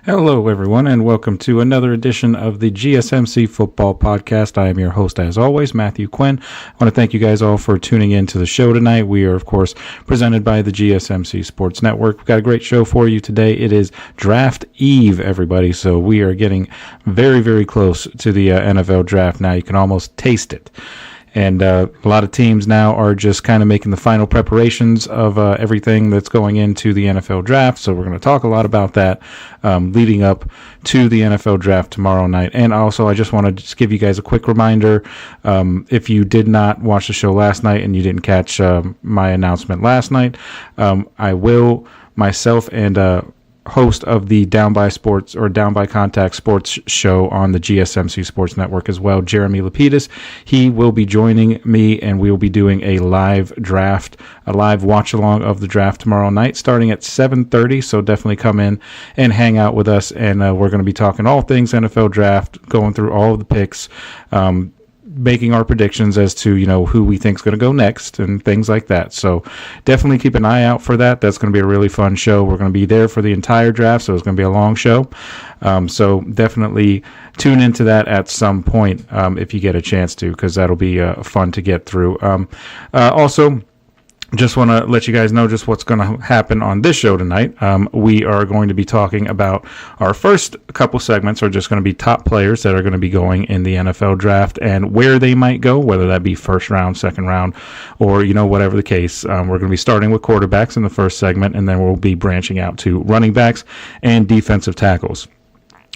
Hello, everyone, and welcome to another edition of the GSMC Football Podcast. I am your host, as always, Matthew Quinn. I want to thank you guys all for tuning in to the show tonight. We are, of course, presented by the GSMC Sports Network. We've got a great show for you today. It is Draft Eve, everybody, so we are getting very, very close to the NFL Draft now. You can almost taste it. And a lot of teams now are just kind of making the final preparations of everything that's going into the NFL draft. So we're going to talk a lot about that leading up to the NFL draft tomorrow night. And also, I just want to just give you guys a quick reminder. If you did not watch the show last night and you didn't catch my announcement last night, I will myself and host of the Down by Sports or Down by Contact Sports show on the GSMC Sports Network as well. Jeremy Lapidus, he will be joining me, and we will be doing a live draft, a live watch along of the draft tomorrow night, starting at 7:30. So definitely come in and hang out with us, and we're going to be talking all things NFL draft, going through all of the picks, making our predictions as to, who we think is going to go next and things like that. So definitely keep an eye out for that. That's going to be a really fun show. We're going to be there for the entire draft, so it's going to be a long show. So definitely tune into that at some point if you get a chance to, because that'll be fun to get through. Also, just want to let you guys know just what's going to happen on this show tonight. We are going to be talking about our first couple segments are just going to be top players that are going to be going in the NFL draft and where they might go, whether that be first round, second round, or, whatever the case. We're going to be starting with quarterbacks in the first segment, and then we'll be branching out to running backs and defensive tackles.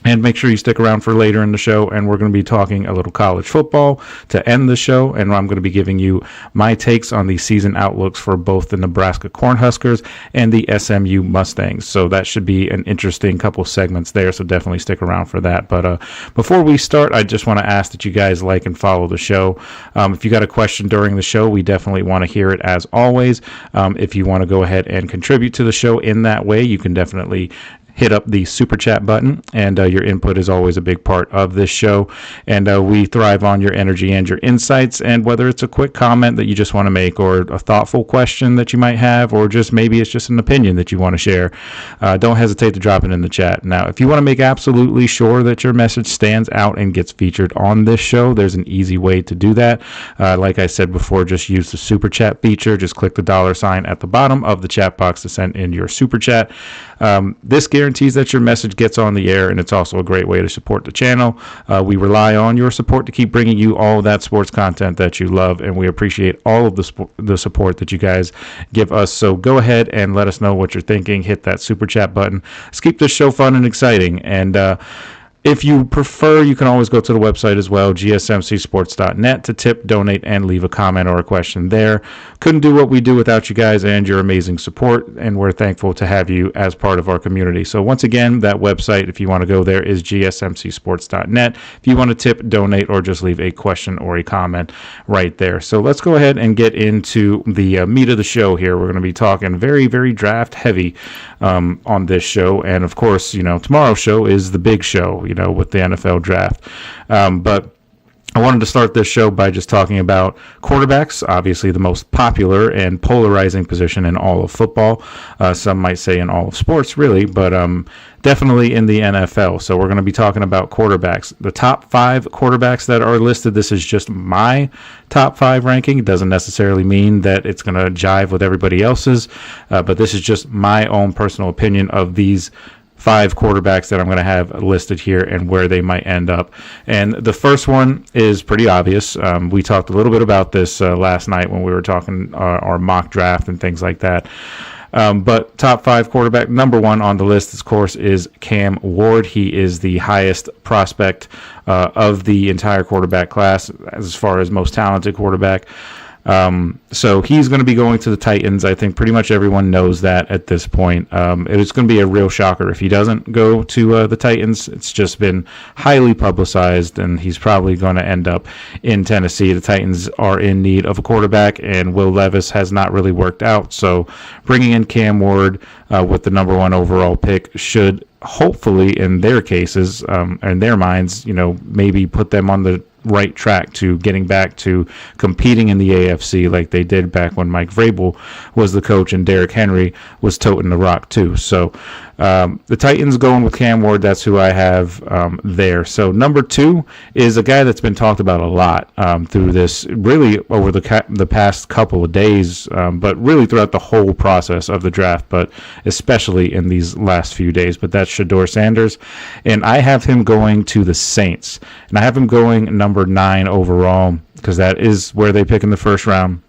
And make sure you stick around for later in the show, and we're going to be talking a little college football to end the show, and I'm going to be giving you my takes on the season outlooks for both the Nebraska Cornhuskers and the SMU Mustangs. So that should be an interesting couple segments there, so definitely stick around for that. But before we start, I just want to ask that you guys like and follow the show. If you got a question during the show, we definitely want to hear it as always. If you want to go ahead and contribute to the show in that way, you can definitely hit up the super chat button, and your input is always a big part of this show, and we thrive on your energy and your insights. And whether it's a quick comment that you just want to make, or a thoughtful question that you might have, or just maybe it's just an opinion that you want to share, don't hesitate to drop it in the chat. Now, if you want to make absolutely sure that your message stands out and gets featured on this show, there's an easy way to do that. Like I said before, just use the super chat feature. Just click the $ at the bottom of the chat box to send in your super chat. This guarantees that your message gets on the air, and it's also a great way to support the channel. We rely on your support to keep bringing you all that sports content that you love, and we appreciate all of the support that you guys give us. So go ahead and let us know what you're thinking. Hit that super chat button. Let's keep this show fun and exciting. And if you prefer, you can always go to the website as well, gsmcsports.net, to tip, donate, and leave a comment or a question there. Couldn't do what we do without you guys and your amazing support, and we're thankful to have you as part of our community. So once again, that website, if you want to go there, is gsmcsports.net. If you want to tip, donate, or just leave a question or a comment right there. So let's go ahead and get into the meat of the show here. We're going to be talking very, very draft heavy on this show. And of course, tomorrow's show is the big show, with the NFL draft. But I wanted to start this show by just talking about quarterbacks, obviously the most popular and polarizing position in all of football. Some might say in all of sports, really, but definitely in the NFL. So we're going to be talking about quarterbacks. The top 5 quarterbacks that are listed, this is just my top 5 ranking. It doesn't necessarily mean that it's going to jive with everybody else's, but this is just my own personal opinion of these 5 quarterbacks that I'm going to have listed here and where they might end up. And the first one is pretty obvious. We talked a little bit about this last night when we were talking our mock draft and things like that. But top 5 quarterback, number 1 on the list, of course, is Cam Ward. He is the highest prospect of the entire quarterback class as far as most talented quarterback. So he's going to be going to the Titans. I think pretty much everyone knows that at this point. It's going to be a real shocker if he doesn't go to the Titans. It's just been highly publicized, and he's probably going to end up in Tennessee. The Titans are in need of a quarterback, and Will Levis has not really worked out. So bringing in Cam Ward with the number 1 overall pick should hopefully, in their cases, in their minds, maybe put them on the right track to getting back to competing in the AFC like they did back when Mike Vrabel was the coach and Derrick Henry was toting the rock too. So The Titans going with Cam Ward. That's who I have there. So number 2 is a guy that's been talked about a lot through this, really over the past couple of days, but really throughout the whole process of the draft, but especially in these last few days. But that's Shedeur Sanders, and I have him going to the Saints, and I have him going number 9 overall because that is where they pick in the first round.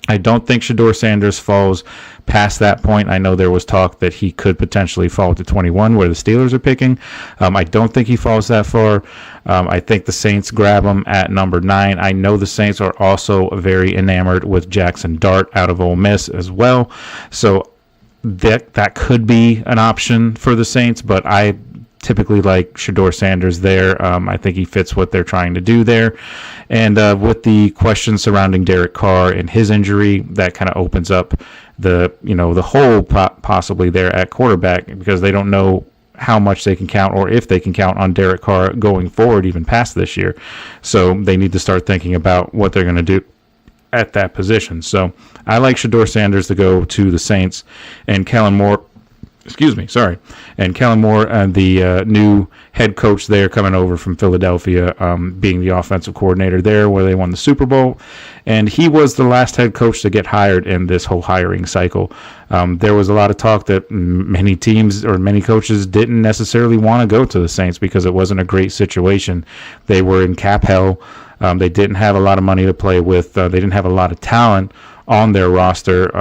I don't think Shedeur Sanders falls past that point. I know there was talk that he could potentially fall to 21 where the Steelers are picking. I don't think he falls that far. I think the Saints grab him at number 9. I know the Saints are also very enamored with Jackson Dart out of Ole Miss as well. So that could be an option for the Saints, but I typically like Shedeur Sanders there. I think he fits what they're trying to do there. And with the questions surrounding Derek Carr and his injury, that kind of opens up the hole possibly there at quarterback, because they don't know how much they can count or if they can count on Derek Carr going forward even past this year. So they need to start thinking about what they're going to do at that position. So I like Shedeur Sanders to go to the Saints, and Kellen Moore, the new head coach there coming over from Philadelphia, being the offensive coordinator there where they won the Super Bowl. And he was the last head coach to get hired in this whole hiring cycle. There was a lot of talk that many teams or many coaches didn't necessarily want to go to the Saints because it wasn't a great situation. They were in cap hell. They didn't have a lot of money to play with. They didn't have a lot of talent on their roster.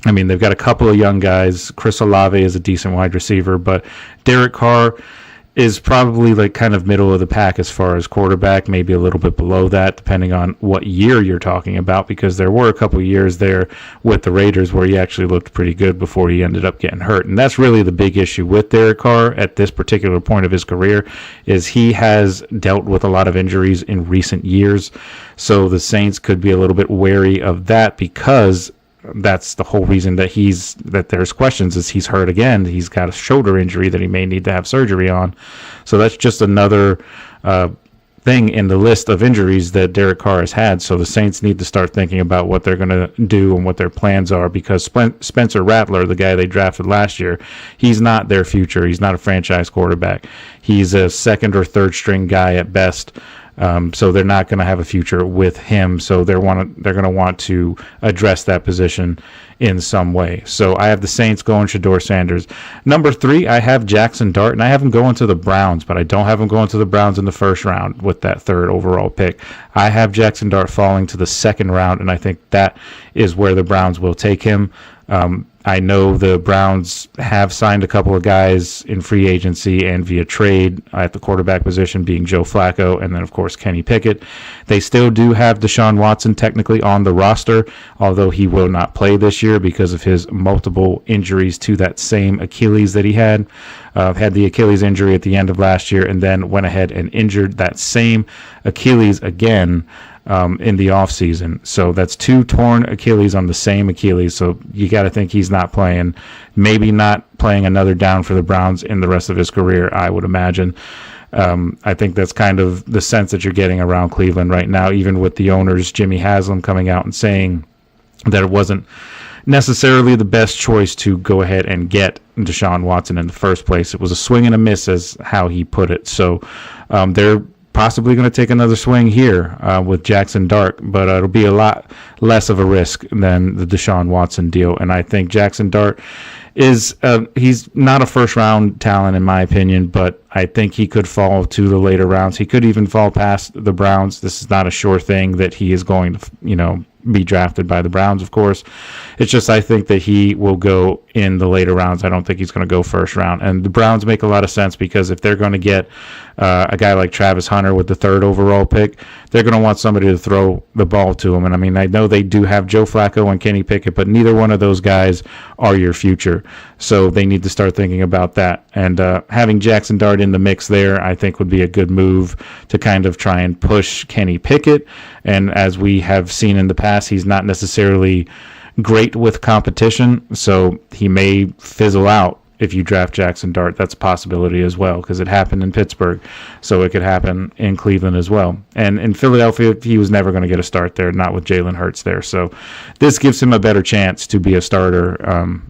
They've got a couple of young guys. Chris Olave is a decent wide receiver, but Derek Carr is probably like kind of middle of the pack as far as quarterback, maybe a little bit below that, depending on what year you're talking about, because there were a couple of years there with the Raiders where he actually looked pretty good before he ended up getting hurt. And that's really the big issue with Derek Carr at this particular point of his career, is he has dealt with a lot of injuries in recent years. So the Saints could be a little bit wary of that, because that's the whole reason that there's questions, is he's hurt again. He's got a shoulder injury that he may need to have surgery on. So that's just another thing in the list of injuries that Derek Carr has had. So the Saints need to start thinking about what they're going to do and what their plans are, because Spencer Rattler, the guy they drafted last year, he's not their future. He's not a franchise quarterback. He's a second or third string guy at best. So they're not going to have a future with him. So they're going to want to address that position in some way. So I have the Saints going Shedeur Sanders. Number 3, I have Jackson Dart, and I have him going to the Browns, but I don't have him going to the Browns in the first round with that 3rd overall pick. I have Jackson Dart falling to the 2nd round, and I think that is where the Browns will take him. I know the Browns have signed a couple of guys in free agency and via trade at the quarterback position, being Joe Flacco and then, of course, Kenny Pickett. They still do have Deshaun Watson technically on the roster, although he will not play this year because of his multiple injuries to that same Achilles that he had. Had the Achilles injury at the end of last year and then went ahead and injured that same Achilles again in the offseason. So that's 2 torn Achilles on the same Achilles. So you got to think he's not playing, maybe not playing another down for the Browns in the rest of his career, I would imagine. I think that's kind of the sense that you're getting around Cleveland right now, even with the owners, Jimmy Haslam, coming out and saying that it wasn't necessarily the best choice to go ahead and get Deshaun Watson in the first place. It was a swing and a miss, as how he put it. So they're possibly going to take another swing here with Jackson Dart, but it'll be a lot less of a risk than the Deshaun Watson deal. And I think Jackson Dart is he's not a first round talent in my opinion, but I think he could fall to the later rounds. He could even fall past the Browns. This is not a sure thing that he is going to, be drafted by the Browns, of course. It's just I think that he will go in the later rounds. I don't think he's going to go first round. And the Browns make a lot of sense because if they're going to get a guy like Travis Hunter with the 3rd overall pick, they're going to want somebody to throw the ball to him. And I know they do have Joe Flacco and Kenny Pickett, but neither one of those guys are your future. So they need to start thinking about that. And having Jackson Dart in the mix there, I think would be a good move to kind of try and push Kenny Pickett. And as we have seen in the past, he's not necessarily great with competition, so he may fizzle out if you draft Jackson Dart. That's a possibility as well, because it happened in Pittsburgh, so it could happen in Cleveland as well. And in Philadelphia, he was never going to get a start there, not with Jalen Hurts there. So this gives him a better chance to be a starter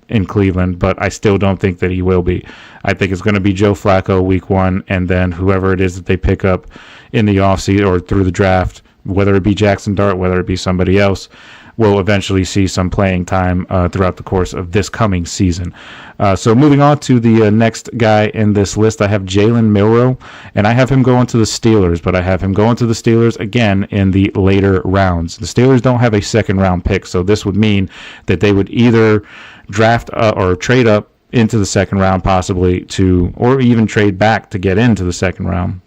in Cleveland, but I still don't think that he will be. I think it's going to be Joe Flacco week 1, and then whoever it is that they pick up in the offseason or through the draft, whether it be Jackson Dart, whether it be somebody else, will eventually see some playing time throughout the course of this coming season. So moving on to the next guy in this list, I have Jalen Milroe, and I have him going to the Steelers, but I have him going to the Steelers again in the later rounds. The Steelers don't have a second-round pick, so this would mean that they would either draft or trade up into the second round possibly to, or even trade back to get into the second round.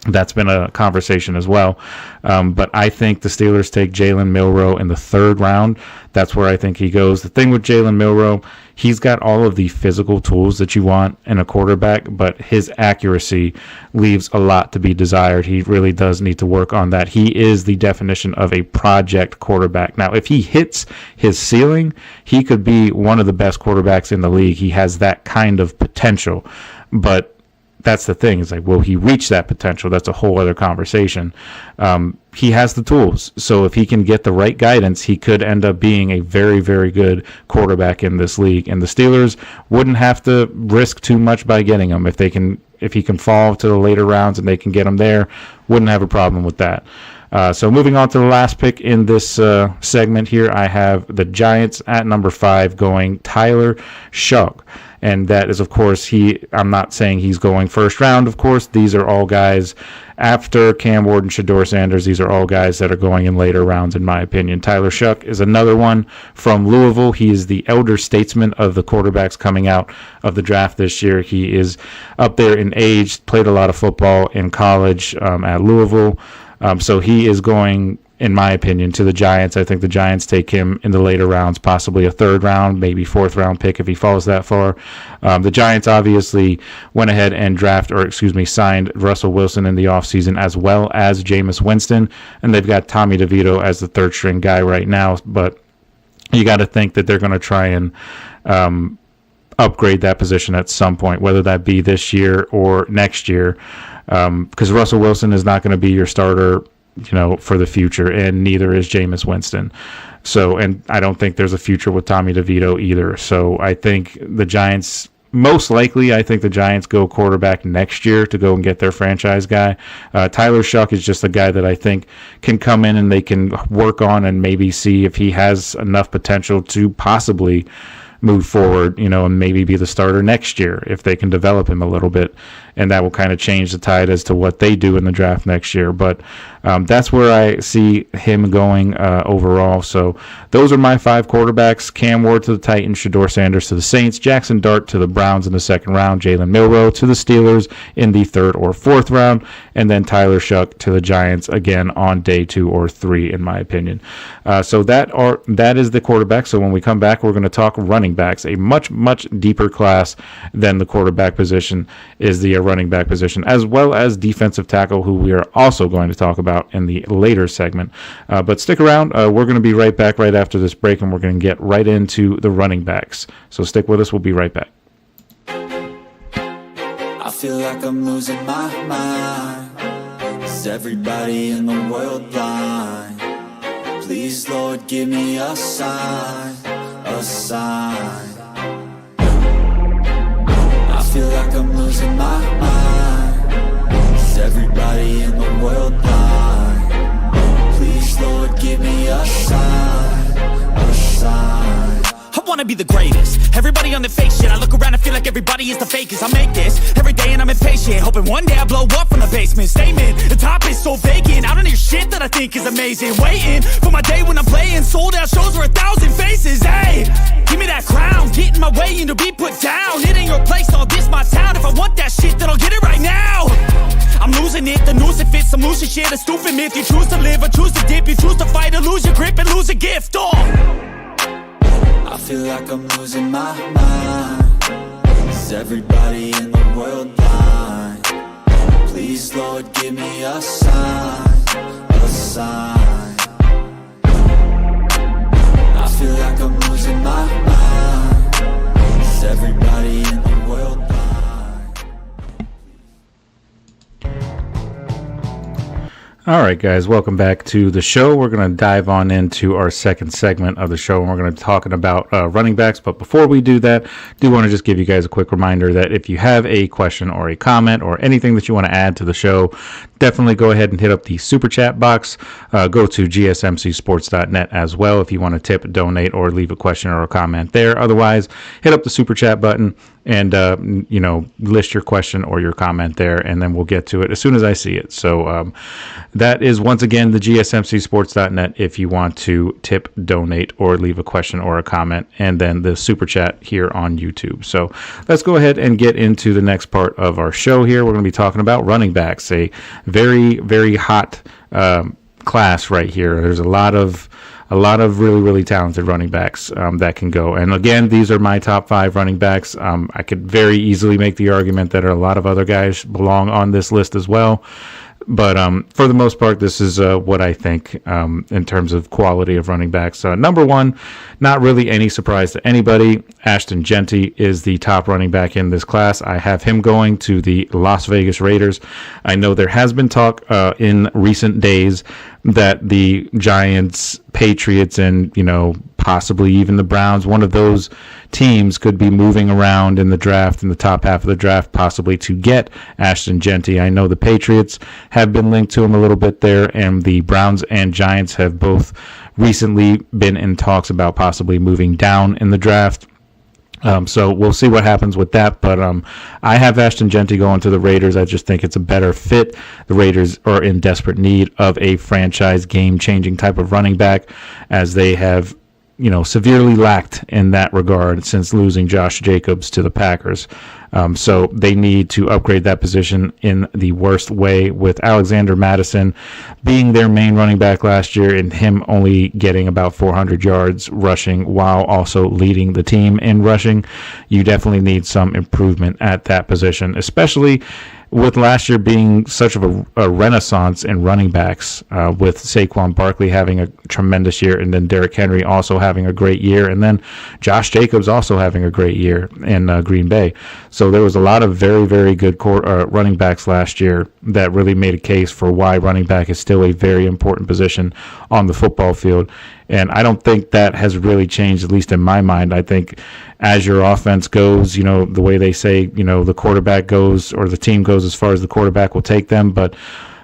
That's been a conversation as well. But I think the Steelers take Jalen Milroe in the third round. That's where I think he goes. The thing with Jalen Milroe, he's got all of the physical tools that you want in a quarterback, but his accuracy leaves a lot to be desired. He really does need to work on that. He is the definition of a project quarterback. Now, if he hits his ceiling, he could be one of the best quarterbacks in the league. He has that kind of potential, but that's the thing. It's like, will he reach that potential? That's a whole other conversation. He has the tools. So if he can get the right guidance, he could end up being a very, very good quarterback in this league. And the Steelers wouldn't have to risk too much by getting him. If he can fall to the later rounds and they can get him there, wouldn't have a problem with that. So moving on to the last pick in this segment here, I have the Giants at number 5 going Tyler Shough. And that is, of course, I'm not saying he's going first round, of course. These are all guys after Cam Ward, Shedeur Sanders. These are all guys that are going in later rounds, in my opinion. Tyler Shough is another one from Louisville. He is the elder statesman of the quarterbacks coming out of the draft this year. He is up there in age, played a lot of football in college at Louisville. So he is going, in my opinion, to the Giants. I think the Giants take him in the later rounds, possibly a third round, maybe fourth round pick if he falls that far. The Giants obviously went ahead and signed Russell Wilson in the offseason, as well as Jameis Winston, and they've got Tommy DeVito as the third string guy right now. But you got to think that they're going to try and upgrade that position at some point, whether that be this year or next year, because Russell Wilson is not going to be your starter, for the future, and neither is Jameis Winston. So, and I don't think there's a future with Tommy DeVito either. So I think the Giants, most likely, go quarterback next year to go and get their franchise guy. Tyler Shough is just a guy that I think can come in and they can work on and maybe see if he has enough potential to possibly move forward, and maybe be the starter next year if they can develop him a little bit. And that will kind of change the tide as to what they do in the draft next year. But that's where I see him going overall. So those are my 5 quarterbacks. Cam Ward to the Titans, Shedeur Sanders to the Saints, Jackson Dart to the Browns in the second round, Jalen Milroe to the Steelers in the third or fourth round, and then Tyler Shough to the Giants again on day 2 or 3, in my opinion. So that is the quarterback. So when we come back, we're going to talk running backs. A much, much deeper class than the quarterback position is the running back position, as well as defensive tackle, who we are also going to talk about in the later segment. But stick around. We're going to be right back right after this break, and we're going to get right into the running backs. So stick with us. We'll be right back. I feel like I'm losing my mind. Is everybody in the world blind? Please, Lord, give me a sign, a sign. I feel like I'm losing my mind. Is everybody in the world blind? Please, Lord, give me a sign, a sign. I wanna be the greatest. Everybody on the fake shit. I look around and feel like everybody is the fakest. I make this every day and I'm impatient, hoping one day I blow up from the basement. Statement, the top is so vacant. I don't hear shit that I think is amazing. Waiting for my day when I'm playing sold out shows for 1,000 faces. Hey, give me that crown, get in my way and to be put down. It ain't your place, all this my town. If I want that shit, then I'll get it right now. I'm losing it, the noose it fits, I'm losing shit. A stupid myth, you choose to live or choose to dip. You choose to fight or lose your grip and lose a gift. I feel like I'm losing my mind. Is everybody in the world blind? Please, Lord, give me a sign, a sign. I feel like I'm losing my mind. Is everybody in the All right, guys, welcome back to the show. We're going to dive on into our second segment of the show, and we're going to be talking about running backs. But before we do that, I do want to just give you guys a quick reminder that if you have a question or a comment or anything that you want to add to the show, definitely go ahead and hit up the super chat box. Go to GSMCsports.net as well if you want to tip, donate, or leave a question or a comment there. Otherwise, hit up the super chat button and list your question or your comment there, and then we'll get to it as soon as I see it. So that is, once again, the GSMCsports.net if you want to tip, donate, or leave a question or a comment, and then the super chat here on YouTube. So let's go ahead and get into the next part of our show here. We're going to be talking about running backs, a very, very hot class right here. There's a lot of really, really talented running backs that can go. And again, these are my top 5 running backs. I could very easily make the argument that a lot of other guys belong on this list as well. But for the most part, this is what I think in terms of quality of running backs. Number 1, not really any surprise to anybody, Ashton Jeanty is the top running back in this class. I have him going to the Las Vegas Raiders. I know there has been talk in recent days that the Giants, Patriots, and possibly even the Browns, one of those teams could be moving around in the draft, in the top half of the draft, possibly to get Ashton Jeanty. I know the Patriots have been linked to him a little bit there, and the Browns and Giants have both recently been in talks about possibly moving down in the draft. So we'll see what happens with that. But I have Ashton Jeanty going to the Raiders. I just think it's a better fit. The Raiders are in desperate need of a franchise game-changing type of running back, as they have severely lacked in that regard since losing Josh Jacobs to the Packers. So they need to upgrade that position in the worst way, with Alexander Mattison being their main running back last year and him only getting about 400 yards rushing while also leading the team in rushing. You definitely need some improvement at that position, especially with last year being such of a renaissance in running backs, with Saquon Barkley having a tremendous year, and then Derrick Henry also having a great year, and then Josh Jacobs also having a great year in Green Bay. So there was a lot of very, very good running backs last year that really made a case for why running back is still a very important position on the football field. And I don't think that has really changed, at least in my mind. I think as your offense goes, the way they say, the quarterback goes, or the team goes as far as the quarterback will take them. But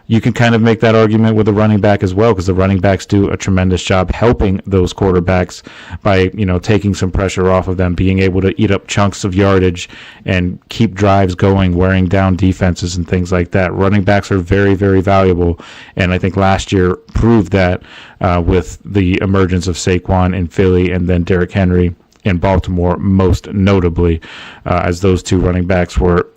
you can kind of make that argument with the running back as well, because the running backs do a tremendous job helping those quarterbacks by, taking some pressure off of them, being able to eat up chunks of yardage and keep drives going, wearing down defenses and things like that. Running backs are very, very valuable, and I think last year proved that with the emergence of Saquon in Philly and then Derrick Henry in Baltimore, most notably, as those two running backs were,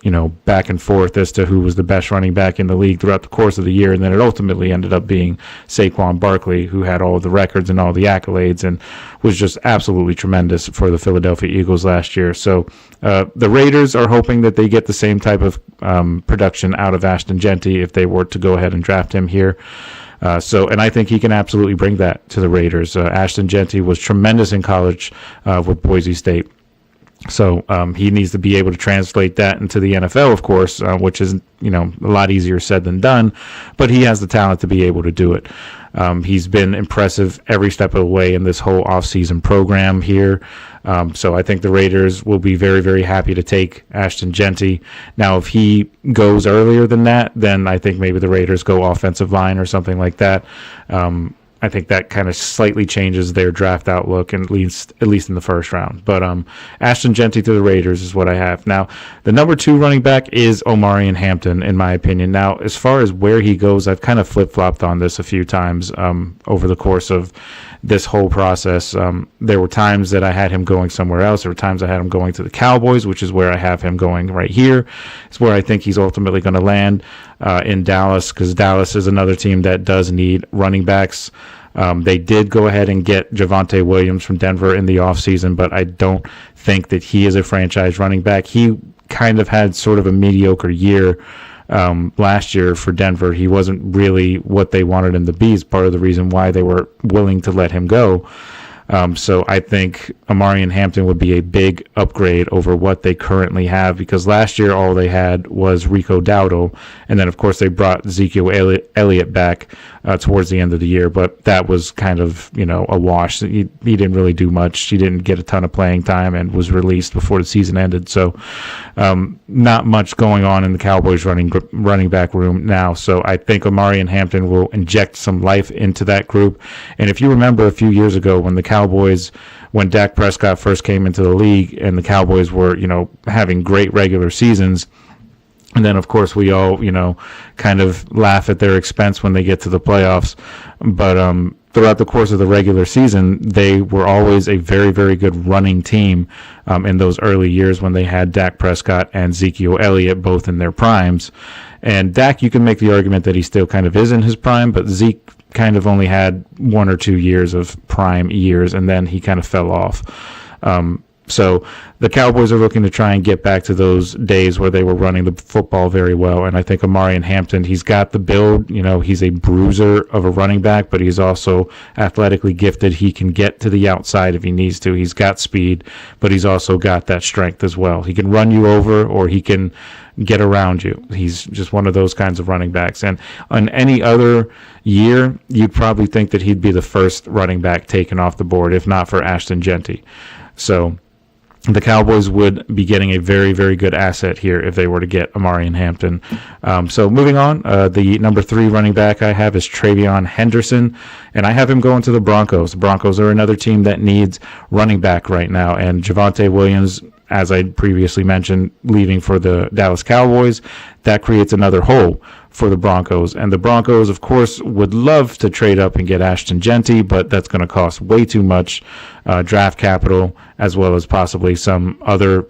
back and forth as to who was the best running back in the league throughout the course of the year. And then it ultimately ended up being Saquon Barkley, who had all the records and all the accolades and was just absolutely tremendous for the Philadelphia Eagles last year. So the Raiders are hoping that they get the same type of production out of Ashton Jeanty if they were to go ahead and draft him here. And I think he can absolutely bring that to the Raiders. Ashton Jeanty was tremendous in college with Boise State. So he needs to be able to translate that into the NFL, of course, which is, a lot easier said than done. But he has the talent to be able to do it. He's been impressive every step of the way in this whole offseason program here. So I think the Raiders will be very, very happy to take Ashton Jeanty. Now, if he goes earlier than that, then I think maybe the Raiders go offensive line or something like that. I think that kind of slightly changes their draft outlook, at least in the first round. But Ashton Jeanty to the Raiders is what I have. Now, the number 2 running back is Omarion Hampton, in my opinion. Now, as far as where he goes, I've kind of flip-flopped on this a few times over the course of this whole process. There were times that I had him going somewhere else. There were times I had him going to the Cowboys, which is where I have him going right here. It's where I think he's ultimately going to land in Dallas, because Dallas is another team that does need running backs. They did go ahead and get Javonte Williams from Denver in the offseason, but I don't think that he is a franchise running back. He kind of had sort of a mediocre year last year for Denver. He wasn't really what they wanted him to be. Is part of the reason why they were willing to let him go. So I think Amarian Hampton would be a big upgrade over what they currently have, because last year all they had was Rico Dowdle, and then of course they brought Ezekiel Elliott back towards the end of the year, but that was kind of, a wash. He didn't really do much. He didn't get a ton of playing time and was released before the season ended. So not much going on in the Cowboys running back room now. So I think Amarian Hampton will inject some life into that group. And if you remember a few years ago when when Dak Prescott first came into the league and the Cowboys were, having great regular seasons, and then, of course, we all, kind of laugh at their expense when they get to the playoffs. But throughout the course of the regular season, they were always a very, very good running team in those early years when they had Dak Prescott and Ezekiel Elliott both in their primes. And Dak, you can make the argument that he still kind of is in his prime, but Zeke kind of only had 1 or 2 years of prime years, and then he kind of fell off. So the Cowboys are looking to try and get back to those days where they were running the football very well. And I think Amarian Hampton, he's got the build. He's a bruiser of a running back, but he's also athletically gifted. He can get to the outside if he needs to. He's got speed, but he's also got that strength as well. He can run you over, or he can get around you. He's just one of those kinds of running backs. And on any other year, you'd probably think that he'd be the first running back taken off the board, if not for Ashton Genty. So the Cowboys would be getting a very, very good asset here if they were to get Amarian Hampton. So moving on, the number 3 running back I have is Travion Henderson, and I have him going to the Broncos. The Broncos are another team that needs running back right now, and Javonte Williams, as I previously mentioned, leaving for the Dallas Cowboys, that creates another hole for the Broncos. And the Broncos, of course, would love to trade up and get Ashton Genty, but that's going to cost way too much draft capital, as well as possibly some other,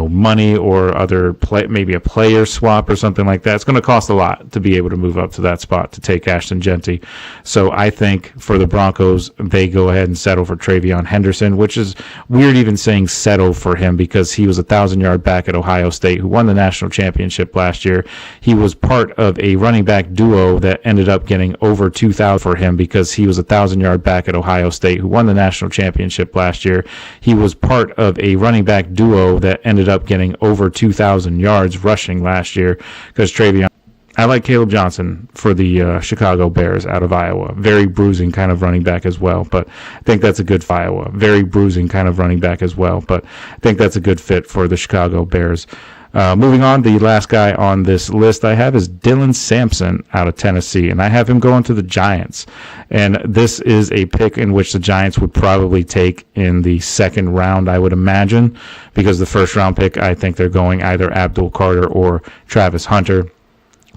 money or other maybe a player swap or something like that. It's going to cost a lot to be able to move up to that spot to take Ashton Genty. So I think for the Broncos, they go ahead and settle for Travion Henderson, which is weird even saying settle for him, because he was a 1,000-yard back at Ohio State who won the national championship last year. He was part of a running back duo that ended up getting over 2,000 for him, because he was a 1,000-yard back at Ohio State who won the national championship last year. He was part of a running back duo that ended up getting over 2,000 yards rushing last year, because Travion, I like Caleb Johnson for the Chicago Bears out of Iowa. Very bruising kind of running back as well, but I think that's a good for Iowa. Very bruising kind of running back as well, but I think that's a good fit for the Chicago Bears. Moving on, the last guy on this list I have is Dylan Sampson out of Tennessee, and I have him going to the Giants. And this is a pick in which the Giants would probably take in the second round, I would imagine, because the first round pick, I think they're going either Abdul Carter or Travis Hunter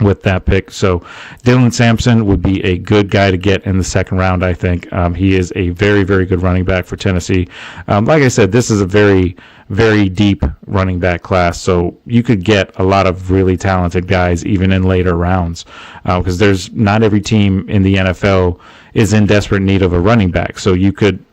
with that pick. So Dylan Sampson would be a good guy to get in the second round, I think. He is a very, very good running back for Tennessee. Like I said, this is a very, very deep running back class, so you could get a lot of really talented guys even in later rounds, because there's not every team in the NFL is in desperate need of a running back. So you could,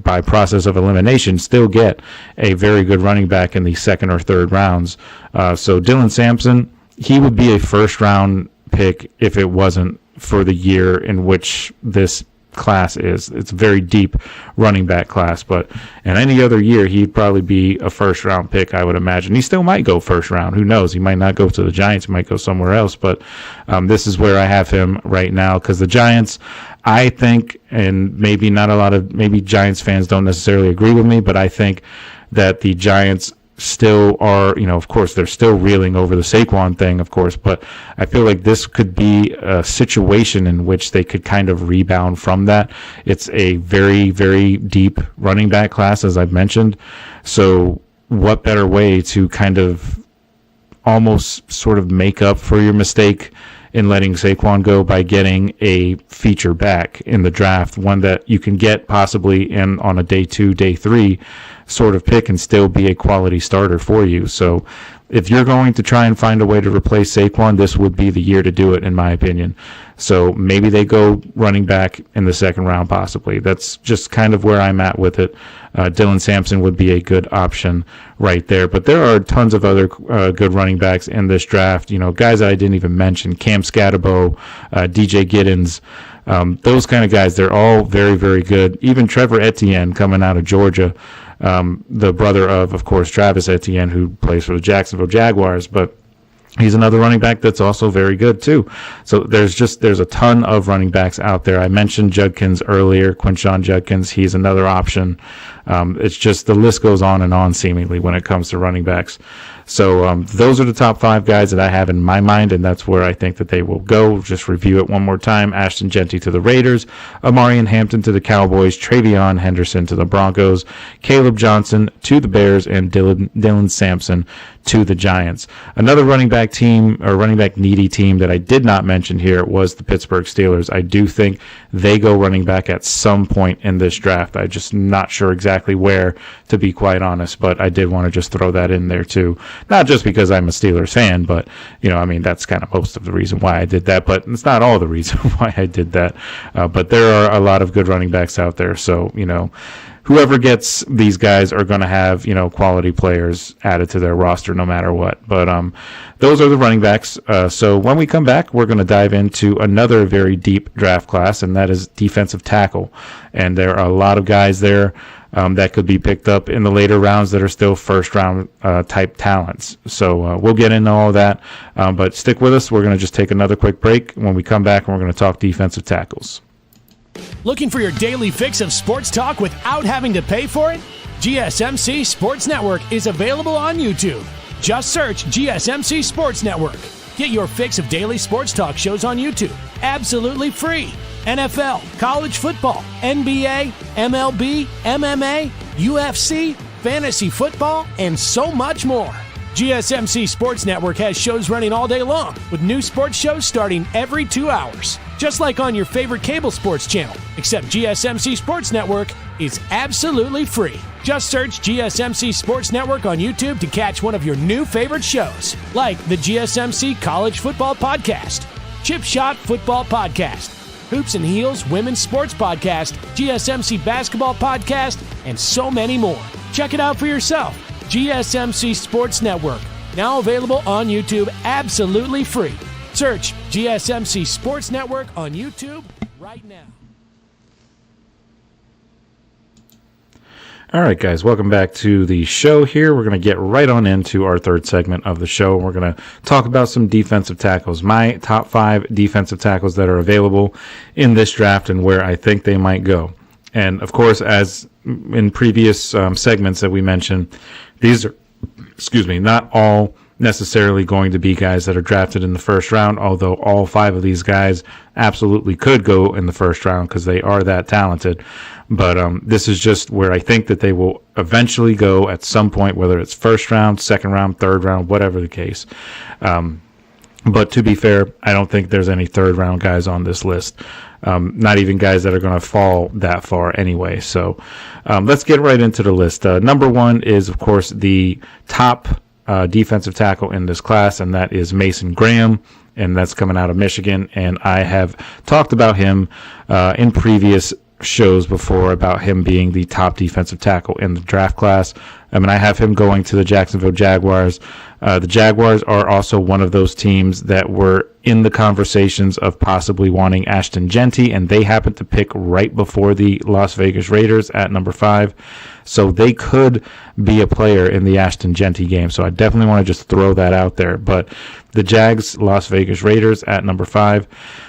by process of elimination, still get a very good running back in the second or third rounds. So Dylan Sampson, he would be a first-round pick if it wasn't for the year in which this class is. It's a very deep running back class, but in any other year, he'd probably be a first-round pick, I would imagine. He still might go first round. Who knows? He might not go to the Giants. He might go somewhere else, but this is where I have him right now, because the Giants, I think, and maybe Giants fans don't necessarily agree with me, but I think that the Giants still are, of course, they're still reeling over the Saquon thing, of course, but I feel like this could be a situation in which they could kind of rebound from that. It's a very, very deep running back class, as I've mentioned. So what better way to kind of almost sort of make up for your mistake in letting Saquon go by getting a feature back in the draft, one that you can get possibly in on a day 2, day 3 sort of pick and still be a quality starter for you. So if you're going to try and find a way to replace Saquon, this would be the year to do it, in my opinion. So maybe they go running back in the second round, possibly. That's just kind of where I'm at with it. Dylan Sampson would be a good option right there. But there are tons of other good running backs in this draft. Guys that I didn't even mention: Cam Scatterbo, DJ Giddens, Those kind of guys, they're all very, very good. Even Trevor Etienne coming out of Georgia, the brother of course, Travis Etienne, who plays for the Jacksonville Jaguars, but he's another running back that's also very good too. So there's a ton of running backs out there. I mentioned Judkins earlier, Quinshon Judkins. He's another option. It's just the list goes on and on seemingly when it comes to running backs. So those are the top 5 guys that I have in my mind, and that's where I think that they will go. Just review it one more time. Ashton Jeanty to the Raiders, Amarian Hampton to the Cowboys, Travion Henderson to the Broncos, Caleb Johnson to the Bears, and Dylan Sampson to the Giants. Another running back team, or running back needy team, that I did not mention here was the Pittsburgh Steelers. I do think they go running back at some point in this draft. I'm just not sure exactly where, to be quite honest, but I did want to just throw that in there too. Not just because I'm a Steelers fan, but, that's kind of most of the reason why I did that, but it's not all the reason why I did that. But there are a lot of good running backs out there, so, whoever gets these guys are going to have, quality players added to their roster no matter what. But those are the running backs. So when we come back, we're going to dive into another very deep draft class, and that is defensive tackle. And there are a lot of guys there that could be picked up in the later rounds that are still first-round type talents. So we'll get into all that. But stick with us. We're going to just take another quick break. When we come back, we're going to talk defensive tackles. Looking for your daily fix of sports talk without having to pay for it? GSMC Sports Network is available on YouTube. Just search GSMC Sports Network. Get your fix of daily sports talk shows on YouTube, absolutely free. NFL, college football, NBA, MLB, MMA, UFC, fantasy football, and so much more. GSMC Sports Network has shows running all day long, with new sports shows starting every 2 hours. Just like on your favorite cable sports channel, except GSMC Sports Network is absolutely free. Just search GSMC Sports Network on YouTube to catch one of your new favorite shows, like the GSMC College Football Podcast, Chip Shot Football Podcast, Hoops and Heels Women's Sports Podcast, GSMC Basketball Podcast, and so many more. Check it out for yourself. GSMC Sports Network, now available on YouTube absolutely free. Search GSMC Sports Network on YouTube right now. All right, guys, welcome back to the show here. We're going to get right on into our third segment of the show. We're going to talk about some defensive tackles, my top 5 defensive tackles that are available in this draft and where I think they might go. And, of course, as in previous segments that we mentioned, these are, not all necessarily going to be guys that are drafted in the first round, although all 5 of these guys absolutely could go in the first round because they are that talented. But this is just where I think that they will eventually go at some point, whether it's first round, second round, third round, whatever the case. But to be fair, I don't think there's any third round guys on this list. Not even guys that are going to fall that far anyway. So let's get right into the list. Number 1 is, of course, the top defensive tackle in this class, and that is Mason Graham, and that's coming out of Michigan. And I have talked about him in previous shows before about him being the top defensive tackle in the draft class. I have him going to the Jacksonville Jaguars. The Jaguars are also one of those teams that were in the conversations of possibly wanting Ashton Jeanty, and they happened to pick right before the Las Vegas Raiders at number 5. So they could be a player in the Ashton Jeanty game. So I definitely want to just throw that out there. But the Jags, Las Vegas Raiders at number 5.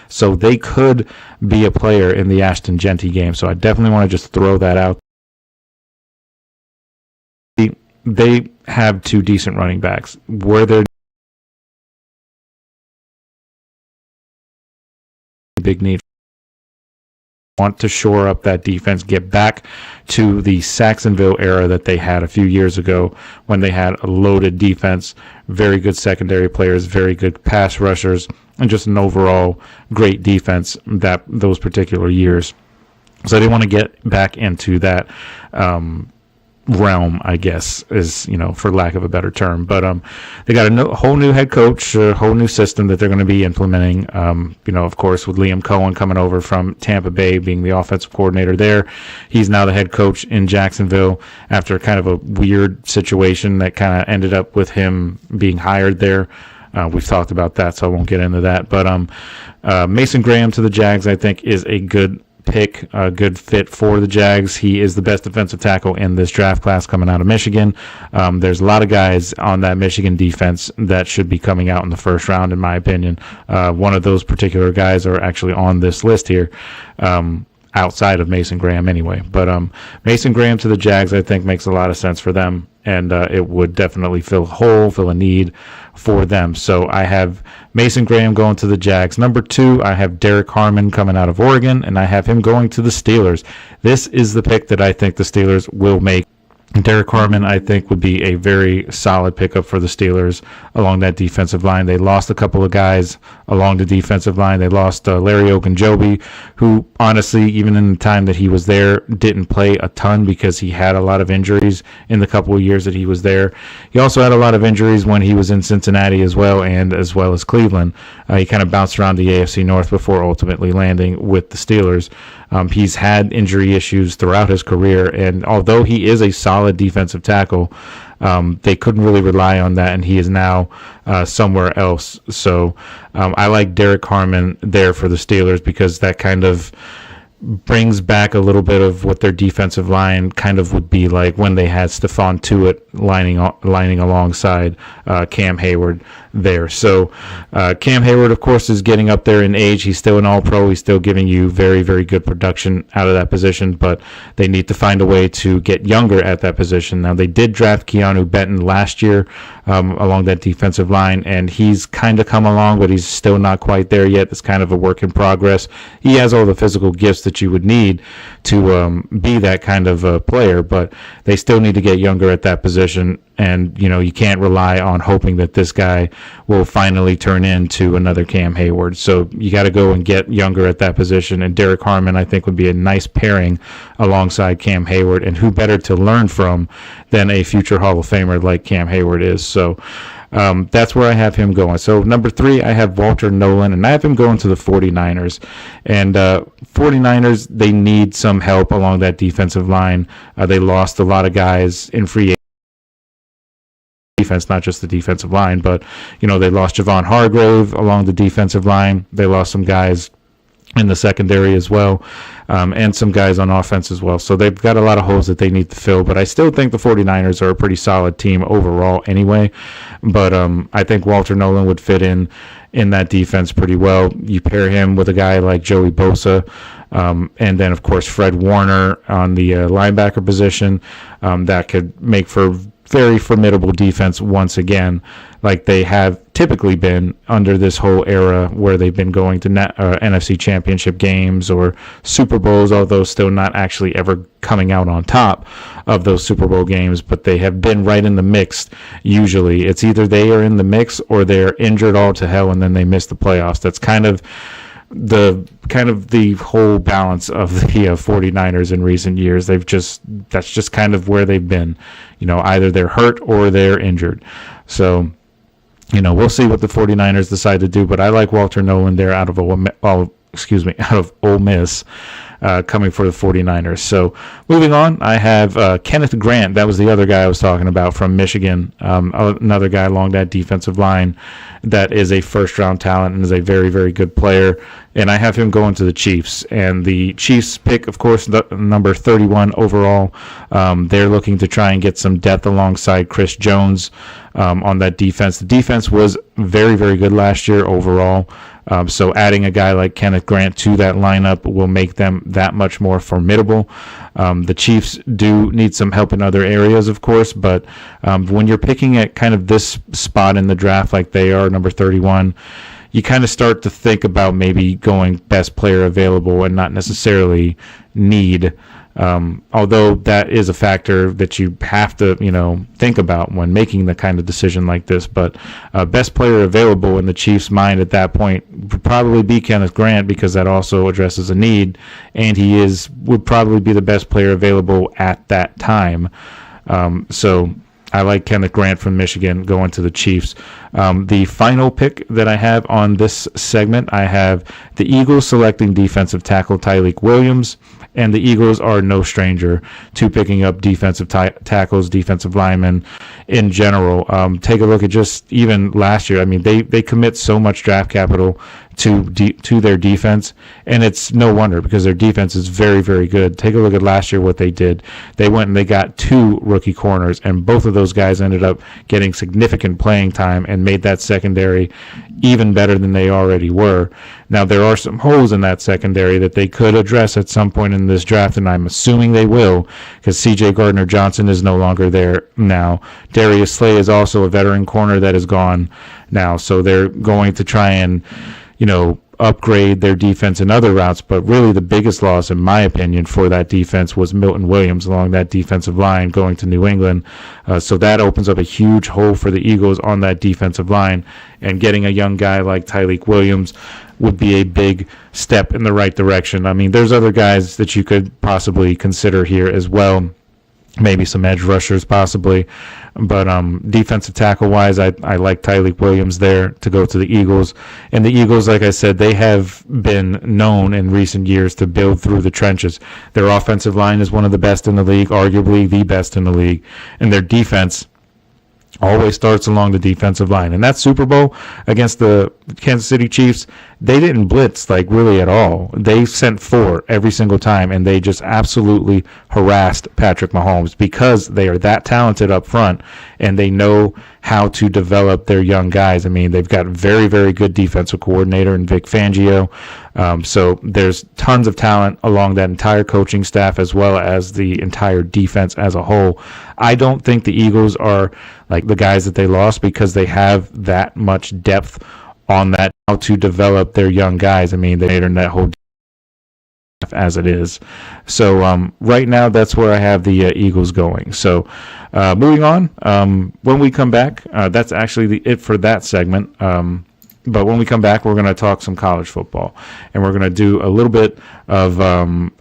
So they could be a player in the Ashton Jeanty game. So I definitely want to just throw that out. They have 2 decent running backs. Were there big need? Want to shore up that defense, get back to the Saxonville era that they had a few years ago when they had a loaded defense, very good secondary players, very good pass rushers, and just an overall great defense that those particular years. So they want to get back into that realm, I guess, is, for lack of a better term. But they got a whole new head coach, a whole new system that they're going to be implementing. Of course, with Liam Cohen coming over from Tampa Bay, being the offensive coordinator there. He's now the head coach in Jacksonville after kind of a weird situation that kind of ended up with him being hired there. We've talked about that, so I won't get into that. But Mason Graham to the Jags, I think, is a good pick, a good fit for the Jags. He is the best defensive tackle in this draft class coming out of Michigan. There's a lot of guys on that Michigan defense that should be coming out in the first round, in my opinion. One of those particular guys are actually on this list here, outside of Mason Graham anyway. But Mason Graham to the Jags, I think, makes a lot of sense for them, and it would definitely fill a need for them. So I have Mason Graham going to the Jags. Number 2, I have Derek Harmon coming out of Oregon, and I have him going to the Steelers. This is the pick that I think the Steelers will make. Derek Harmon, I think, would be a very solid pickup for the Steelers along that defensive line. They lost a couple of guys along the defensive line. They lost Larry Ogunjobi, who, honestly, even in the time that he was there, didn't play a ton because he had a lot of injuries in the couple of years that he was there. He also had a lot of injuries when he was in Cincinnati as well, and as well as Cleveland. He kind of bounced around the AFC North before ultimately landing with the Steelers. He's had injury issues throughout his career, and although he is a solid defensive tackle, they couldn't really rely on that, and he is now somewhere else. So I like Derek Harmon there for the Steelers because that kind of brings back a little bit of what their defensive line kind of would be like when they had Stephon Tuitt lining alongside Cam Hayward there. So Cam Hayward, of course, is getting up there in age. He's still an all-pro. He's still giving you very, very good production out of that position, but they need to find a way to get younger at that position. Now, they did draft Keanu Benton last year along that defensive line, and he's kind of come along, but he's still not quite there yet. It's kind of a work in progress. He has all the physical gifts that you would need to be that kind of a player, but they still need to get younger at that position. And, you can't rely on hoping that this guy will finally turn into another Cam Hayward. So you got to go and get younger at that position. And Derek Harmon, I think, would be a nice pairing alongside Cam Hayward. And who better to learn from than a future Hall of Famer like Cam Hayward is. So that's where I have him going. So number 3, I have Walter Nolan, and I have him going to the 49ers. And 49ers, they need some help along that defensive line. They lost a lot of guys in free defense, not just the defensive line, but they lost Javon Hargrave along the defensive line. They lost some guys in the secondary as well, and some guys on offense as well. So they've got a lot of holes that they need to fill, but I still think the 49ers are a pretty solid team overall anyway. But I think Walter Nolan would fit in that defense pretty well. You pair him with a guy like Joey Bosa, and then, of course, Fred Warner on the linebacker position. That could make for very formidable defense once again, like they have typically been under this whole era where they've been going to NFC championship games or Super Bowls, although still not actually ever coming out on top of those Super Bowl games, but they have been right in the mix. Usually it's either they are in the mix or they're injured all to hell and then they miss the playoffs. That's kind of the whole balance of the 49ers in recent years. That's just kind of where they've been. Either they're hurt or they're injured. So, we'll see what the 49ers decide to do, but I like Walter Nolan there out of Ole Miss. Coming for the 49ers. So moving on, I have Kenneth Grant. That was the other guy I was talking about from Michigan. Another guy along that defensive line that is a first-round talent and is a very, very good player. And I have him going to the Chiefs. And the Chiefs pick, of course, number 31 overall. They're looking to try and get some depth alongside Chris Jones on that defense. The defense was very, very good last year overall. So adding a guy like Kenneth Grant to that lineup will make them that much more formidable. The Chiefs do need some help in other areas, of course, but when you're picking at kind of this spot in the draft like they are, number 31, you kind of start to think about maybe going best player available and not necessarily need. Although that is a factor that you have to, think about when making the kind of decision like this. But best player available in the Chiefs' mind at that point would probably be Kenneth Grant because that also addresses a need, and he would probably be the best player available at that time. So I like Kenneth Grant from Michigan going to the Chiefs. The final pick that I have on this segment, I have the Eagles selecting defensive tackle Tyleik Williams, and the Eagles are no stranger to picking up defensive tackles, defensive linemen in general. Take a look at just even last year. I mean, they commit so much draft capital to their defense, and it's no wonder because their defense is very, very good. Take a look at last year what they did. They went and they got 2 rookie corners, and both of those guys ended up getting significant playing time and made that secondary even better than they already were. Now, there are some holes in that secondary that they could address at some point in this draft, and I'm assuming they will because C.J. Gardner-Johnson is no longer there now. Darius Slay is also a veteran corner that is gone now, so they're going to try and upgrade their defense in other routes, but really the biggest loss, in my opinion, for that defense was Milton Williams along that defensive line going to New England. So that opens up a huge hole for the Eagles on that defensive line, and getting a young guy like Tyleik Williams would be a big step in the right direction. I mean, there's other guys that you could possibly consider here as well. Maybe some edge rushers possibly. But defensive tackle-wise, I like Tyleik Williams there to go to the Eagles. And the Eagles, like I said, they have been known in recent years to build through the trenches. Their offensive line is one of the best in the league, arguably the best in the league. And their defense always starts along the defensive line. And that Super Bowl against the Kansas City Chiefs, they didn't blitz really at all. They sent 4 every single time, and they just absolutely harassed Patrick Mahomes because they are that talented up front, and they know how to develop their young guys. I mean, they've got a very, very good defensive coordinator in Vic Fangio. So there's tons of talent along that entire coaching staff as well as the entire defense as a whole. I don't think the Eagles are like the guys that they lost because they have that much depth on that how to develop their young guys. I mean, they made that whole as it is. So right now, that's where I have the Eagles going. So moving on, when we come back, that's actually it for that segment. But when we come back, we're going to talk some college football, and we're going to do a little bit of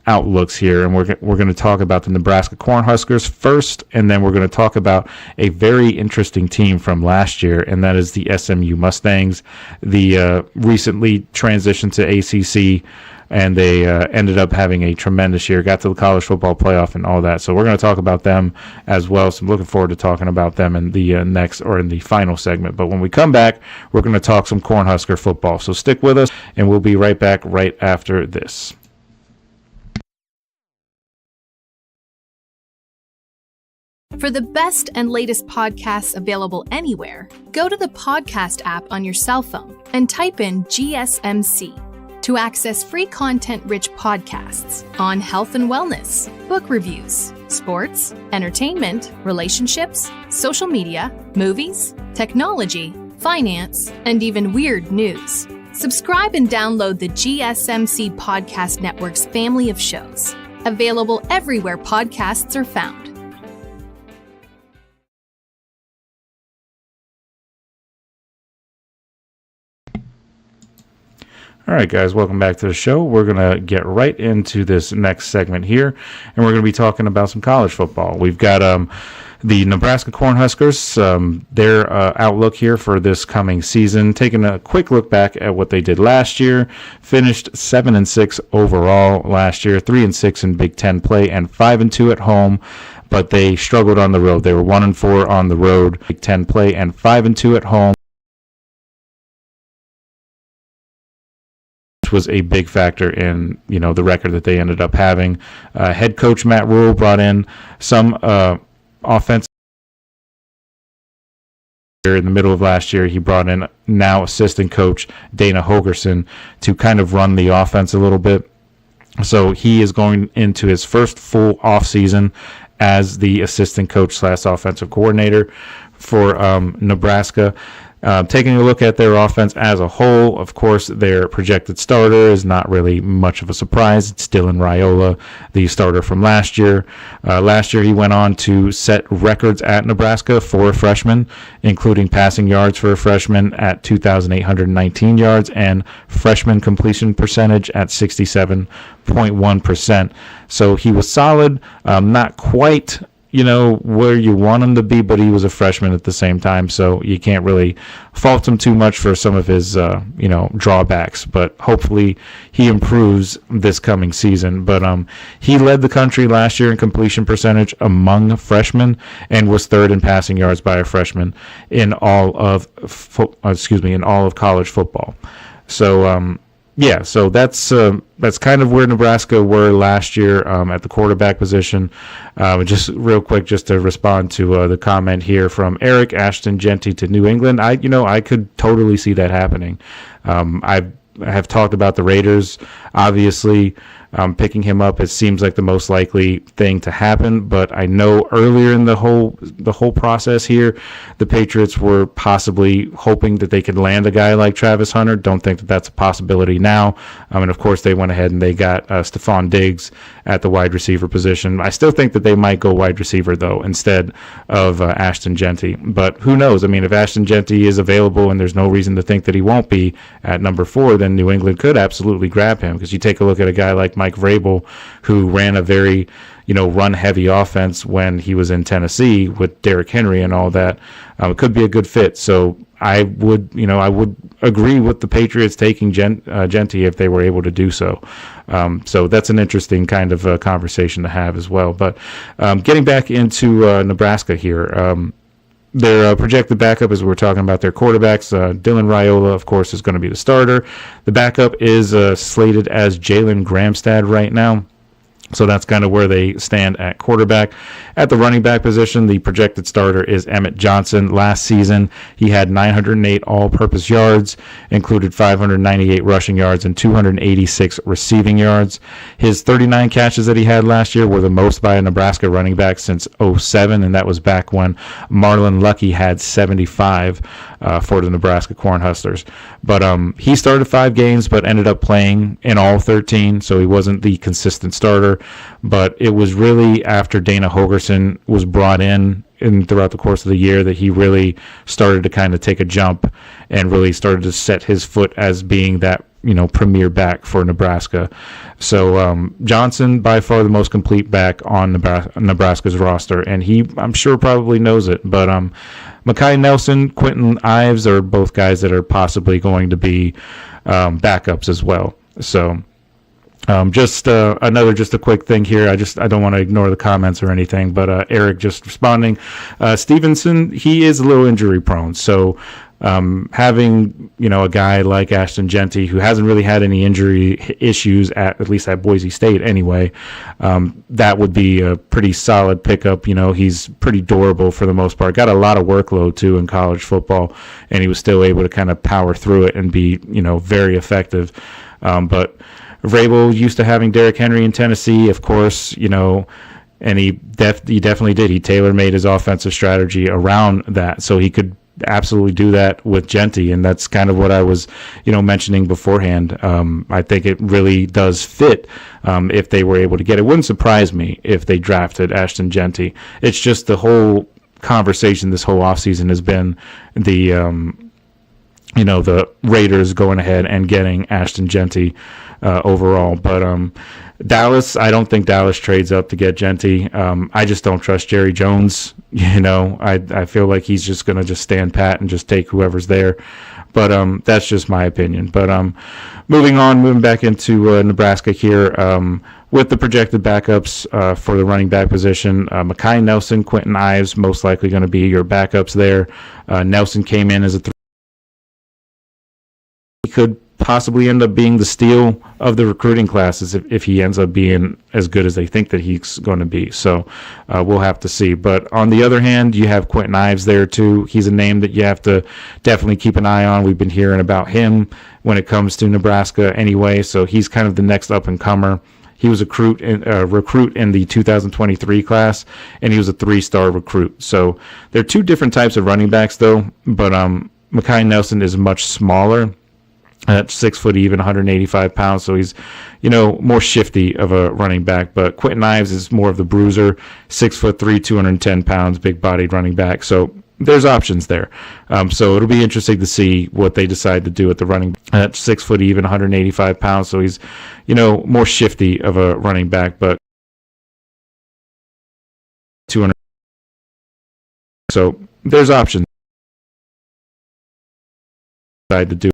outlooks here, and we're going to talk about the Nebraska Cornhuskers first, and then we're going to talk about a very interesting team from last year, and that is the SMU Mustangs, the recently transitioned to ACC, and they ended up having a tremendous year, got to the college football playoff and all that. So we're going to talk about them as well. So I'm looking forward to talking about them in the next or in the final segment. But when we come back, we're going to talk some Cornhusker football. So stick with us, and we'll be right back right after this. For the best and latest podcasts available anywhere, go to the podcast app on your cell phone and type in GSMC. To access free content-rich podcasts on health and wellness, book reviews, sports, entertainment, relationships, social media, movies, technology, finance, and even weird news. Subscribe and download the GSMC Podcast Network's family of shows, available everywhere podcasts are found. All right, guys, welcome back to the show. We're going to get right into this next segment here, and we're going to be talking about some college football. We've got the Nebraska Cornhuskers, their outlook here for this coming season, taking a quick look back at what they did last year, finished 7-6 overall last year, 3-6 in Big Ten play, and 5-2 at home, but they struggled on the road. They were 1-4 on the road, Big Ten play, and 5-2 at home. Was a big factor in the record that they ended up having. Head coach Matt Rule brought in some offense in the middle of last year. He brought in now assistant coach Dana Holgerson to kind of run the offense a little bit. So he is going into his first full off season as the assistant coach / offensive coordinator for Nebraska. Taking a look at their offense as a whole, of course, their projected starter is not really much of a surprise. It's Dylan Raiola, the starter from last year. Last year, he went on to set records at Nebraska for a freshman, including passing yards for a freshman at 2,819 yards and freshman completion percentage at 67.1%. So he was solid, not quite where you want him to be, but he was a freshman at the same time, so you can't really fault him too much for some of his, drawbacks. But hopefully he improves this coming season. But he led the country last year in completion percentage among freshmen and was third in passing yards by a freshman in all of college football. So so that's kind of where Nebraska were last year at the quarterback position. Just real quick, just to respond to the comment here from Eric, Ashton Jeanty to New England. I could totally see that happening. I have talked about the Raiders, obviously. Picking him up, it seems like the most likely thing to happen, but I know earlier in the whole process here, the Patriots were possibly hoping that they could land a guy like Travis Hunter. Don't think that that's a possibility now. And of course, they went ahead and they got Stephon Diggs at the wide receiver position. I still think that they might go wide receiver, though, instead of Ashton Jeanty. But who knows? I mean, if Ashton Jeanty is available and there's no reason to think that he won't be at number 4, then New England could absolutely grab him, because you take a look at a guy like Mike Vrabel, who ran a very, run-heavy offense when he was in Tennessee with Derrick Henry and all that. It could be a good fit. So I would agree with the Patriots taking Jeanty if they were able to do so. So that's an interesting kind of conversation to have as well. But getting back into Nebraska here, their projected backup, as we're talking about their quarterbacks, Dylan Raiola, of course, is going to be the starter. The backup is slated as Jalen Gramstad right now. So that's kind of where they stand at quarterback. At the running back position, the projected starter is Emmett Johnson. Last season, he had 908 all-purpose yards, included 598 rushing yards and 286 receiving yards. His 39 catches that he had last year were the most by a Nebraska running back since 2007, and that was back when Marlon Lucky had 75 for the Nebraska Cornhuskers. But he started 5 games, but ended up playing in all 13, so he wasn't the consistent starter. But it was really after Dana Holgorsen was brought in throughout the course of the year that he really started to kind of take a jump and really started to set his foot as being that premier back for Nebraska. So Johnson, by far the most complete back on Nebraska's roster, and he, I'm sure, probably knows it. But Mekhi Nelson, Quentin Ives are both guys that are possibly going to be backups as well. So just a quick thing here. I don't want to ignore the comments or anything, but Eric just responding. Stevenson, he is a little injury prone, so having a guy like Ashton Jeanty, who hasn't really had any injury issues at least at Boise State anyway, that would be a pretty solid pickup. He's pretty durable for the most part. Got a lot of workload too in college football, and he was still able to kind of power through it and be very effective. But Vrabel used to having Derrick Henry in Tennessee, of course, and he definitely did. He tailor-made his offensive strategy around that, so he could absolutely do that with Jeanty, and that's kind of what I was, mentioning beforehand. I think it really does fit if they were able to get it. It wouldn't surprise me if they drafted Ashton Jeanty. It's just the whole conversation this whole offseason has been the Raiders going ahead and getting Ashton Jeanty overall. But Dallas, I don't think Dallas trades up to get Jeanty. I just don't trust Jerry Jones. I feel like he's just going to just stand pat and just take whoever's there. But that's just my opinion. But moving back into Nebraska here, with the projected backups for the running back position, Mekhi Nelson, Quentin Ives, most likely going to be your backups there. Nelson came in as a he could possibly end up being the steal of the recruiting classes if he ends up being as good as they think that he's going to be. So we'll have to see. But on the other hand, you have Quentin Ives there too. He's a name that you have to definitely keep an eye on. We've been hearing about him when it comes to Nebraska anyway. So he's kind of the next up-and-comer. He was a recruit in the 2023 class, and he was a 3-star recruit. So there are 2 different types of running backs, though. But Mekhi Nelson is much smaller, at 6 foot even, 185 pounds. So he's, more shifty of a running back. But Quentin Ives is more of the bruiser, 6'3", 210 pounds, big-bodied running back. So there's options there. So it'll be interesting to see what they decide to do at the running at 6 foot even, 185 pounds. So he's, more shifty of a running back, but 200. So there's options to do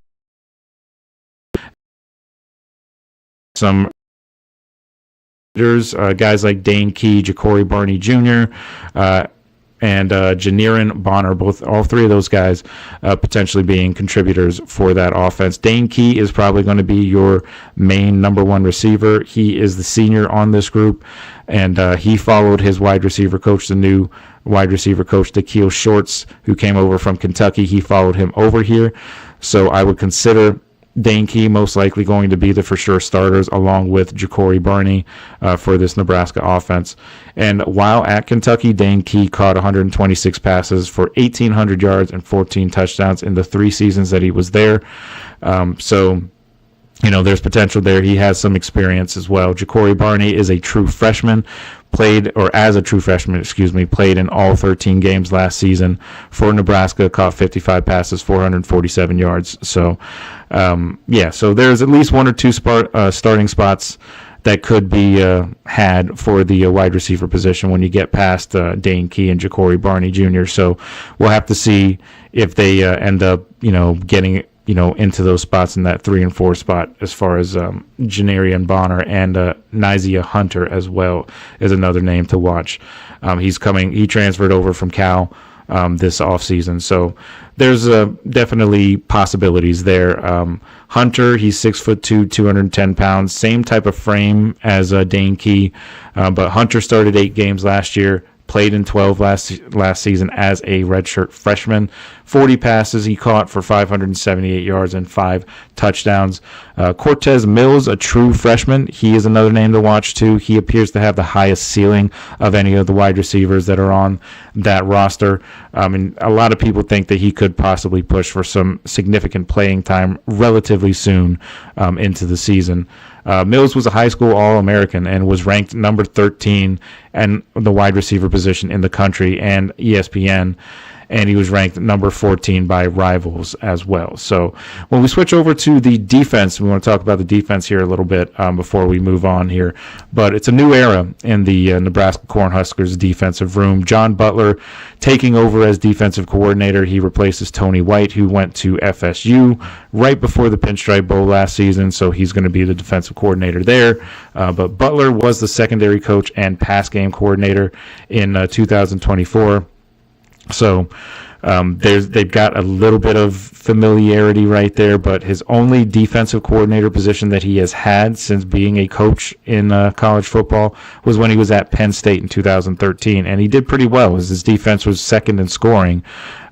some guys like Dane Key, Ja'Cory Barney Jr., and Janiran Bonner, all three of those guys potentially being contributors for that offense. Dane Key is probably going to be your main number one receiver. He is the senior on this group, and he followed his wide receiver coach, the new wide receiver coach, Da'Keil Shorts, who came over from Kentucky. He followed him over here. So I would consider Dane Key most likely going to be the for sure starters, along with Ja'Cory Barney for this Nebraska offense. And while at Kentucky, Dane Key caught 126 passes for 1,800 yards and 14 touchdowns in the 3 seasons that he was there. So, there's potential there. He has some experience as well. Ja'Cory Barney is a true freshman, played in all 13 games last season for Nebraska, caught 55 passes, 447 yards. So, so there's at least 1 or 2 starting spots that could be had for the wide receiver position when you get past Dane Key and Ja'Cory Barney Jr. So we'll have to see if they end up, getting into those spots in that 3 and 4 spot, as far as Janiran Bonner and Nizia Hunter as well is another name to watch. He transferred over from Cal this offseason. So there's definitely possibilities there. Hunter, he's 6'2", 210 pounds, same type of frame as Dane Key, but Hunter started 8 games last year, played in 12 last season as a redshirt freshman. 40 passes he caught for 578 yards and 5 touchdowns. Cortez Mills, a true freshman, he is another name to watch too. He appears to have the highest ceiling of any of the wide receivers that are on that roster. And a lot of people think that he could possibly push for some significant playing time relatively soon into the season. Mills was a high school All-American and was ranked number 13 and the wide receiver position in the country and ESPN, and he was ranked number 14 by Rivals as well. So when we switch over to the defense, we want to talk about the defense here a little bit before we move on here. But it's a new era in the Nebraska Cornhuskers defensive room. John Butler taking over as defensive coordinator. He replaces Tony White, who went to FSU right before the Pinstripe Bowl last season, so he's going to be the defensive coordinator there. But Butler was the secondary coach and pass game coordinator in 2024. So they've got a little bit of familiarity right there, but his only defensive coordinator position that he has had since being a coach in college football was when he was at Penn State in 2013, and he did pretty well, as his defense was second in scoring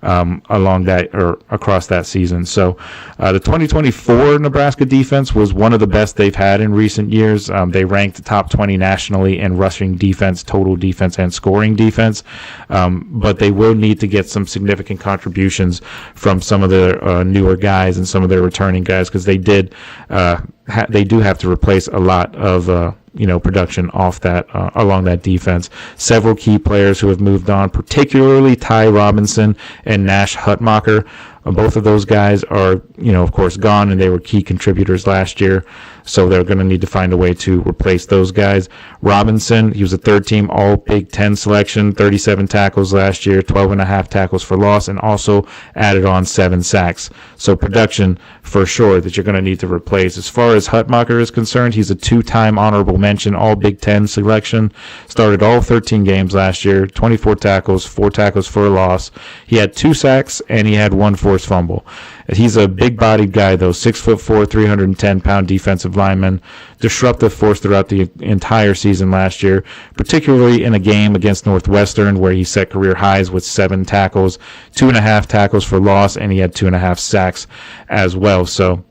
across that season. So the 2024 Nebraska defense was one of the best they've had in recent years. They ranked top 20 nationally in rushing defense, total defense, and scoring defense. But they will need to get some significant contributions from some of the newer guys and some of their returning guys, because they do have to replace a lot of production off that along that defense. Several key players who have moved on, particularly Ty Robinson and Nash Hutmacher. Both of those guys are, of course, gone, and they were key contributors last year. So they're going to need to find a way to replace those guys. Robinson, he was a third-team All-Big Ten selection, 37 tackles last year, 12.5 tackles for loss, and also added on 7 sacks. So production, for sure, that you're going to need to replace. As far as Hutmacher is concerned, he's a 2-time honorable mention All-Big Ten selection, started all 13 games last year, 24 tackles, 4 tackles for a loss. He had 2 sacks, and he had 1 forced fumble. He's a big-bodied guy, though, 6'4", 310-pound defensive lineman, disruptive force throughout the entire season last year, particularly in a game against Northwestern where he set career highs with 7 tackles, 2.5 tackles for loss, and he had 2.5 sacks as well. So,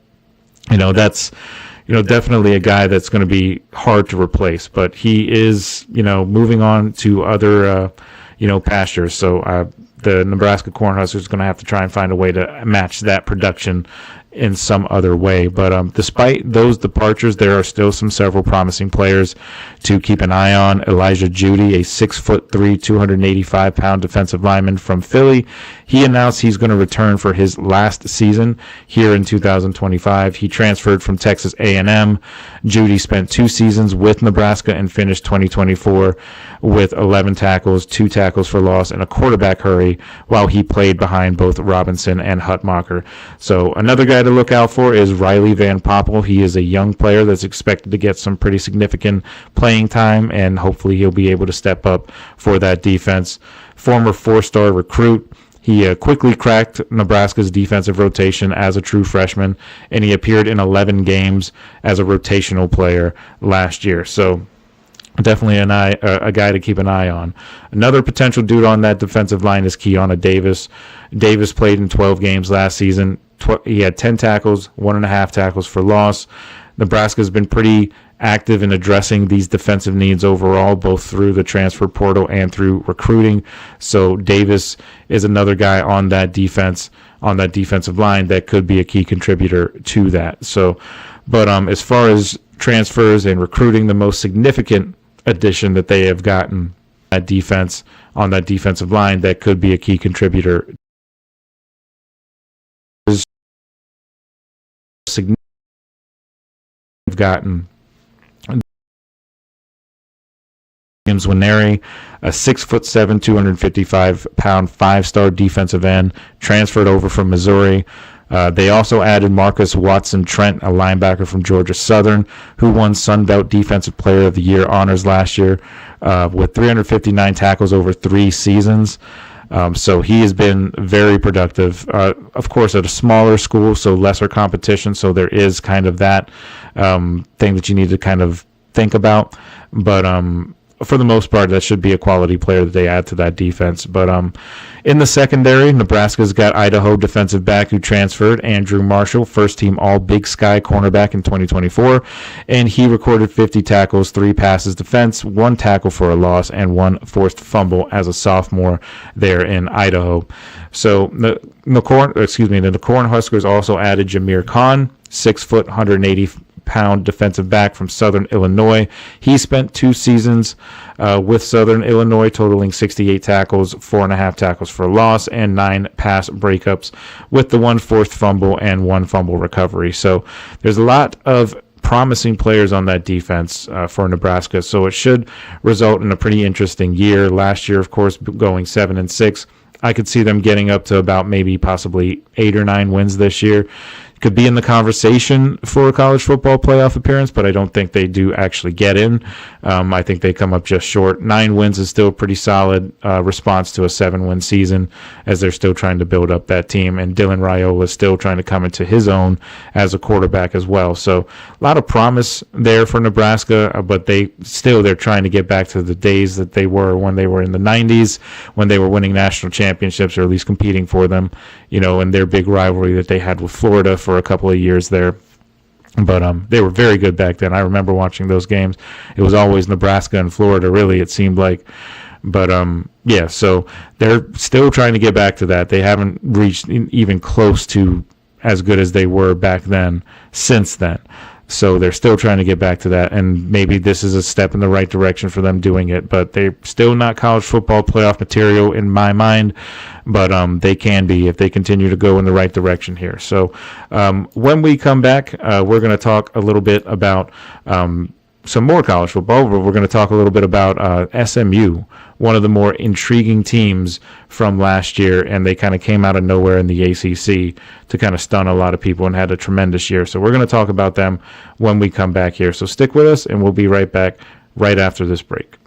that's definitely a guy that's going to be hard to replace, but he is, moving on to other, pastures. So, the Nebraska Cornhuskers is going to have to try and find a way to match that production in some other way. But despite those departures, there are still several promising players to keep an eye on. Elijah Judy, a 6'3", 285-pound defensive lineman from Philly. He announced he's going to return for his last season here in 2025. He transferred from Texas A&M. Judy spent 2 seasons with Nebraska and finished 2024 with 11 tackles, 2 tackles for loss, and a quarterback hurry while he played behind both Robinson and Hutmacher. So another guy to look out for is Riley Van Poppel. He is a young player that's expected to get some pretty significant playing time, and hopefully he'll be able to step up for that defense. Former 4-star recruit. He quickly cracked Nebraska's defensive rotation as a true freshman, and he appeared in 11 games as a rotational player last year. So definitely a guy to keep an eye on. Another potential dude on that defensive line is Keona Davis. Davis played in 12 games last season. He had 10 tackles, 1.5 tackles for loss. Nebraska's been pretty active in addressing these defensive needs overall, both through the transfer portal and through recruiting. So Davis is another guy on that defensive line that could be a key contributor to that. So, but as far as transfers and recruiting, the most significant addition that they have gotten on that defensive line that could be a key contributor is significant. Gotten James Winery, a 6'7", 255-pound 5-star defensive end, transferred over from Missouri. They also added Marcus Watson-Trent, a linebacker from Georgia Southern, who won Sun Belt Defensive Player of the Year honors last year with 359 tackles over 3 seasons. So he has been very productive, of course, at a smaller school, so lesser competition. So there is kind of that thing that you need to kind of think about. But for the most part, that should be a quality player that they add to that defense. But in the secondary, Nebraska's got Idaho defensive back who transferred, Andrew Marshall, first-team All-Big Sky cornerback in 2024, and he recorded 50 tackles, 3 passes defense, 1 tackle for a loss, and 1 forced fumble as a sophomore there in Idaho. So the Cornhuskers also added Jameer Khan, 6 foot, 180-pound defensive back from Southern Illinois. He spent 2 seasons with Southern Illinois, totaling 68 tackles, 4.5 tackles for loss, and 9 pass breakups, with the 1 forced fumble and 1 fumble recovery. So there's a lot of promising players on that defense for Nebraska. So it should result in a pretty interesting year. Last year, of course, going 7-6. I could see them getting up to about maybe possibly 8 or 9 wins this year. Could be in the conversation for a college football playoff appearance, but I don't think they do actually get in. I think they come up just short. 9 wins is still a pretty solid response to a 7-win season, as they're still trying to build up that team. And Dylan Raiola is still trying to come into his own as a quarterback as well. So a lot of promise there for Nebraska, but they're trying to get back to the days that they were when they were in the 90s, when they were winning national championships, or at least competing for them, in their big rivalry that they had with Florida for a couple of years there. But they were very good back then. I remember watching those games. It was always Nebraska and Florida, really, it seemed like. But yeah, so they're still trying to get back to that. They haven't reached even close to as good as they were back then since then. So they're still trying to get back to that, and maybe this is a step in the right direction for them doing it. But they're still not college football playoff material in my mind, but they can be if they continue to go in the right direction here. So when we come back, we're going to talk a little bit about some more college football, but we're going to talk a little bit about SMU, one of the more intriguing teams from last year, and they kind of came out of nowhere in the ACC to kind of stun a lot of people and had a tremendous year. So we're going to talk about them when we come back here. So stick with us, and we'll be right back right after this break.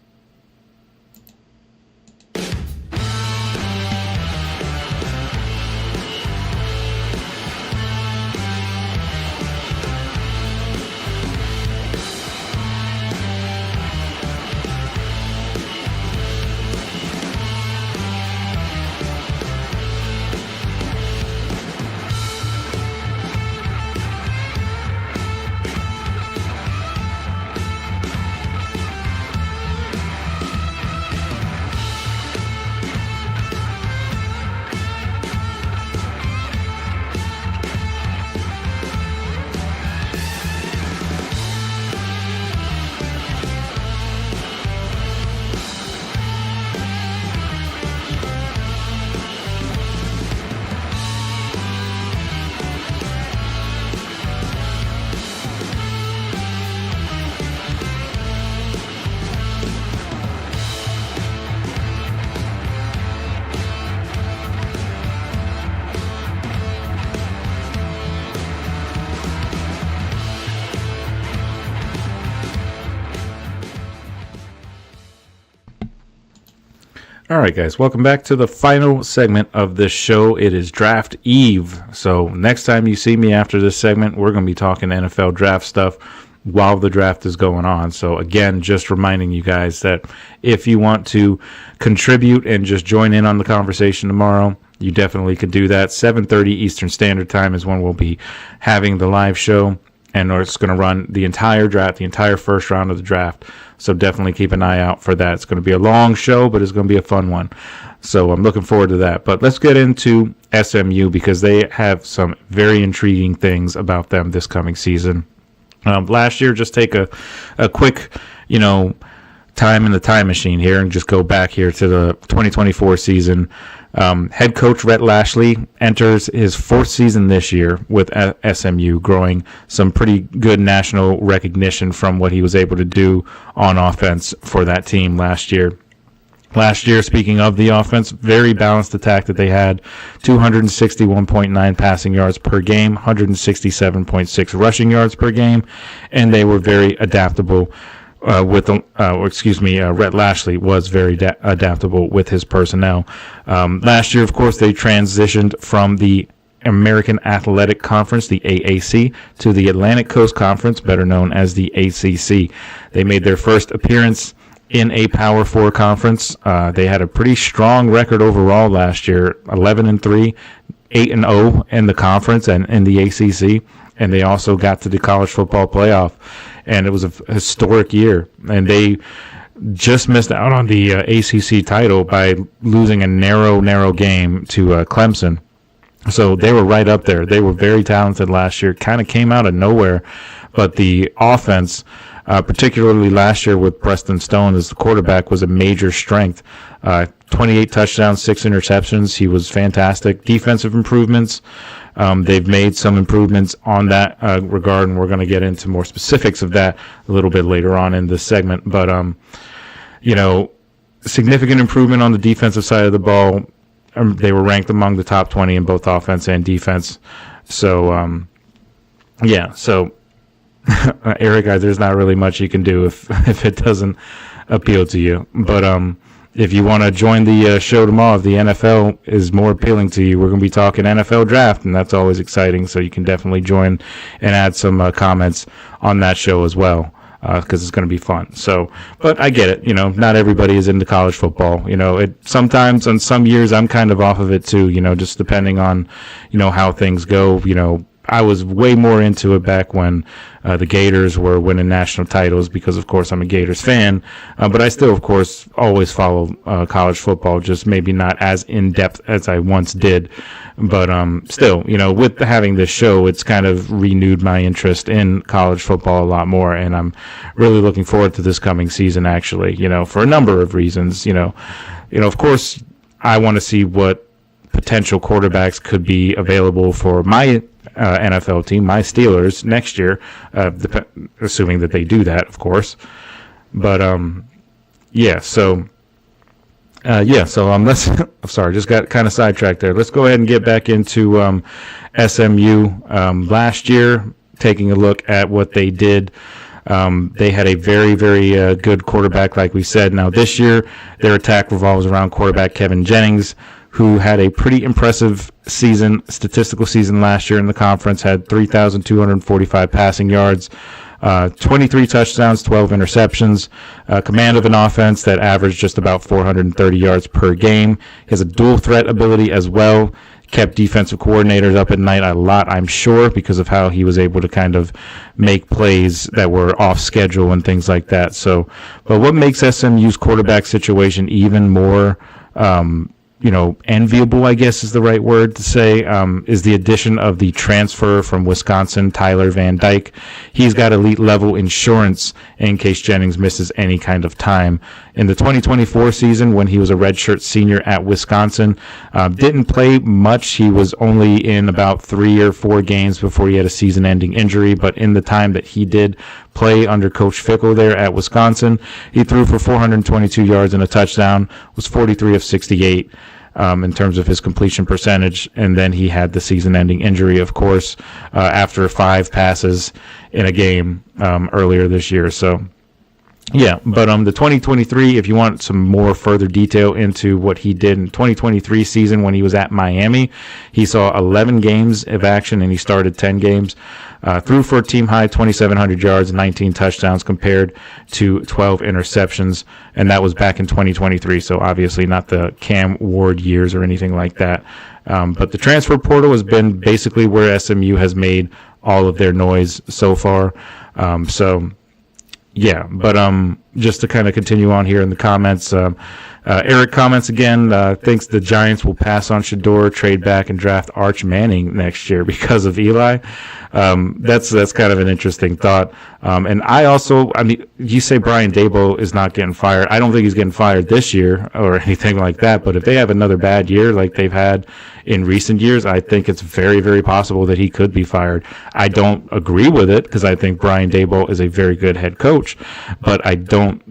All right, guys, welcome back to the final segment of this show. It is Draft Eve. So next time you see me after this segment, we're going to be talking NFL draft stuff while the draft is going on. So again, just reminding you guys that if you want to contribute and just join in on the conversation tomorrow, you definitely could do that. 7:30 Eastern Standard Time is when we'll be having the live show, and it's going to run the entire draft, the entire first round of the draft. So definitely keep an eye out for that. It's going to be a long show, but it's going to be a fun one. So I'm looking forward to that. But let's get into SMU because they have some very intriguing things about them this coming season. Last year, just take a quick, time in the time machine here and just go back here to the 2024 season. Head coach Rhett Lashley enters his fourth season this year with SMU, growing some pretty good national recognition from what he was able to do on offense for that team last year. Last year, speaking of the offense, very balanced attack that they had, 261.9 passing yards per game, 167.6 rushing yards per game, and they were very adaptable. Rhett Lashley was very adaptable with his personnel. Last year, of course, they transitioned from the American Athletic Conference, the AAC, to the Atlantic Coast Conference, better known as the ACC. They made their first appearance in a Power 4 conference. They had a pretty strong record overall last year, 11-3, 8-0 in the conference and in the ACC, and they also got to the college football playoff. And it was a historic year. And they just missed out on the ACC title by losing a narrow game to Clemson. So they were right up there. They were very talented last year, kind of came out of nowhere. But the offense, particularly last year with Preston Stone as the quarterback, was a major strength. 28 touchdowns, 6 interceptions. He was fantastic. Defensive improvements. They've made some improvements on that regard, and we're going to get into more specifics of that a little bit later on in this segment. But, significant improvement on the defensive side of the ball. They were ranked among the top 20 in both offense and defense. So, Eric, there's not really much you can do if it doesn't appeal to you. But if you want to join the show tomorrow, if the NFL is more appealing to you, we're going to be talking NFL draft, and that's always exciting. So you can definitely join and add some comments on that show as well, because it's going to be fun. So, but I get it. Not everybody is into college football. Sometimes on some years I'm kind of off of it too. Just depending on, how things go. I was way more into it back when the Gators were winning national titles because, of course, I'm a Gators fan. But I still, of course, always follow college football, just maybe not as in-depth as I once did. But still, with having this show, it's kind of renewed my interest in college football a lot more. And I'm really looking forward to this coming season, actually, for a number of reasons. Of course, I want to see what potential quarterbacks could be available for my NFL team, my Steelers, next year, assuming that they do that, of course. But so let's I'm sorry, just got kind of sidetracked there. Let's go ahead and get back into SMU. Last year, taking a look at what they did. They had a very, very good quarterback, like we said. Now this year, their attack revolves around quarterback Kevin Jennings, who had a pretty impressive statistical season last year in the conference, had 3,245 passing yards, 23 touchdowns, 12 interceptions, command of an offense that averaged just about 430 yards per game. He has a dual threat ability as well, kept defensive coordinators up at night a lot, I'm sure, because of how he was able to kind of make plays that were off schedule and things like that. So, but what makes SMU's quarterback situation even more enviable, I guess is the right word to say, is the addition of the transfer from Wisconsin, Tyler Van Dyke. He's got elite level insurance in case Jennings misses any kind of time. In the 2024 season, when he was a redshirt senior at Wisconsin, didn't play much. He was only in about 3 or 4 games before he had a season-ending injury, but in the time that he did play under Coach Fickle there at Wisconsin, he threw for 422 yards and a touchdown, was 43 of 68. In terms of his completion percentage, and then he had the season-ending injury, of course, after 5 passes in a game earlier this year. So Yeah, but the 2023, if you want some more further detail into what he did in 2023 season when he was at Miami, he saw 11 games of action and he started 10 games. Threw for a team high 2,700 yards, 19 touchdowns compared to 12 interceptions, and that was back in 2023, so obviously not the Cam Ward years or anything like that. But the transfer portal has been basically where SMU has made all of their noise so far. Yeah, but just to kind of continue on here in the comments, Eric comments again, thinks the Giants will pass on Shedeur, trade back, and draft Arch Manning next year because of Eli. That's kind of an interesting thought. And you say Brian Daboll is not getting fired. I don't think he's getting fired this year or anything like that, but if they have another bad year like they've had in recent years, I think it's very, very possible that he could be fired. I don't agree with it because I think Brian Daboll is a very good head coach, but I don't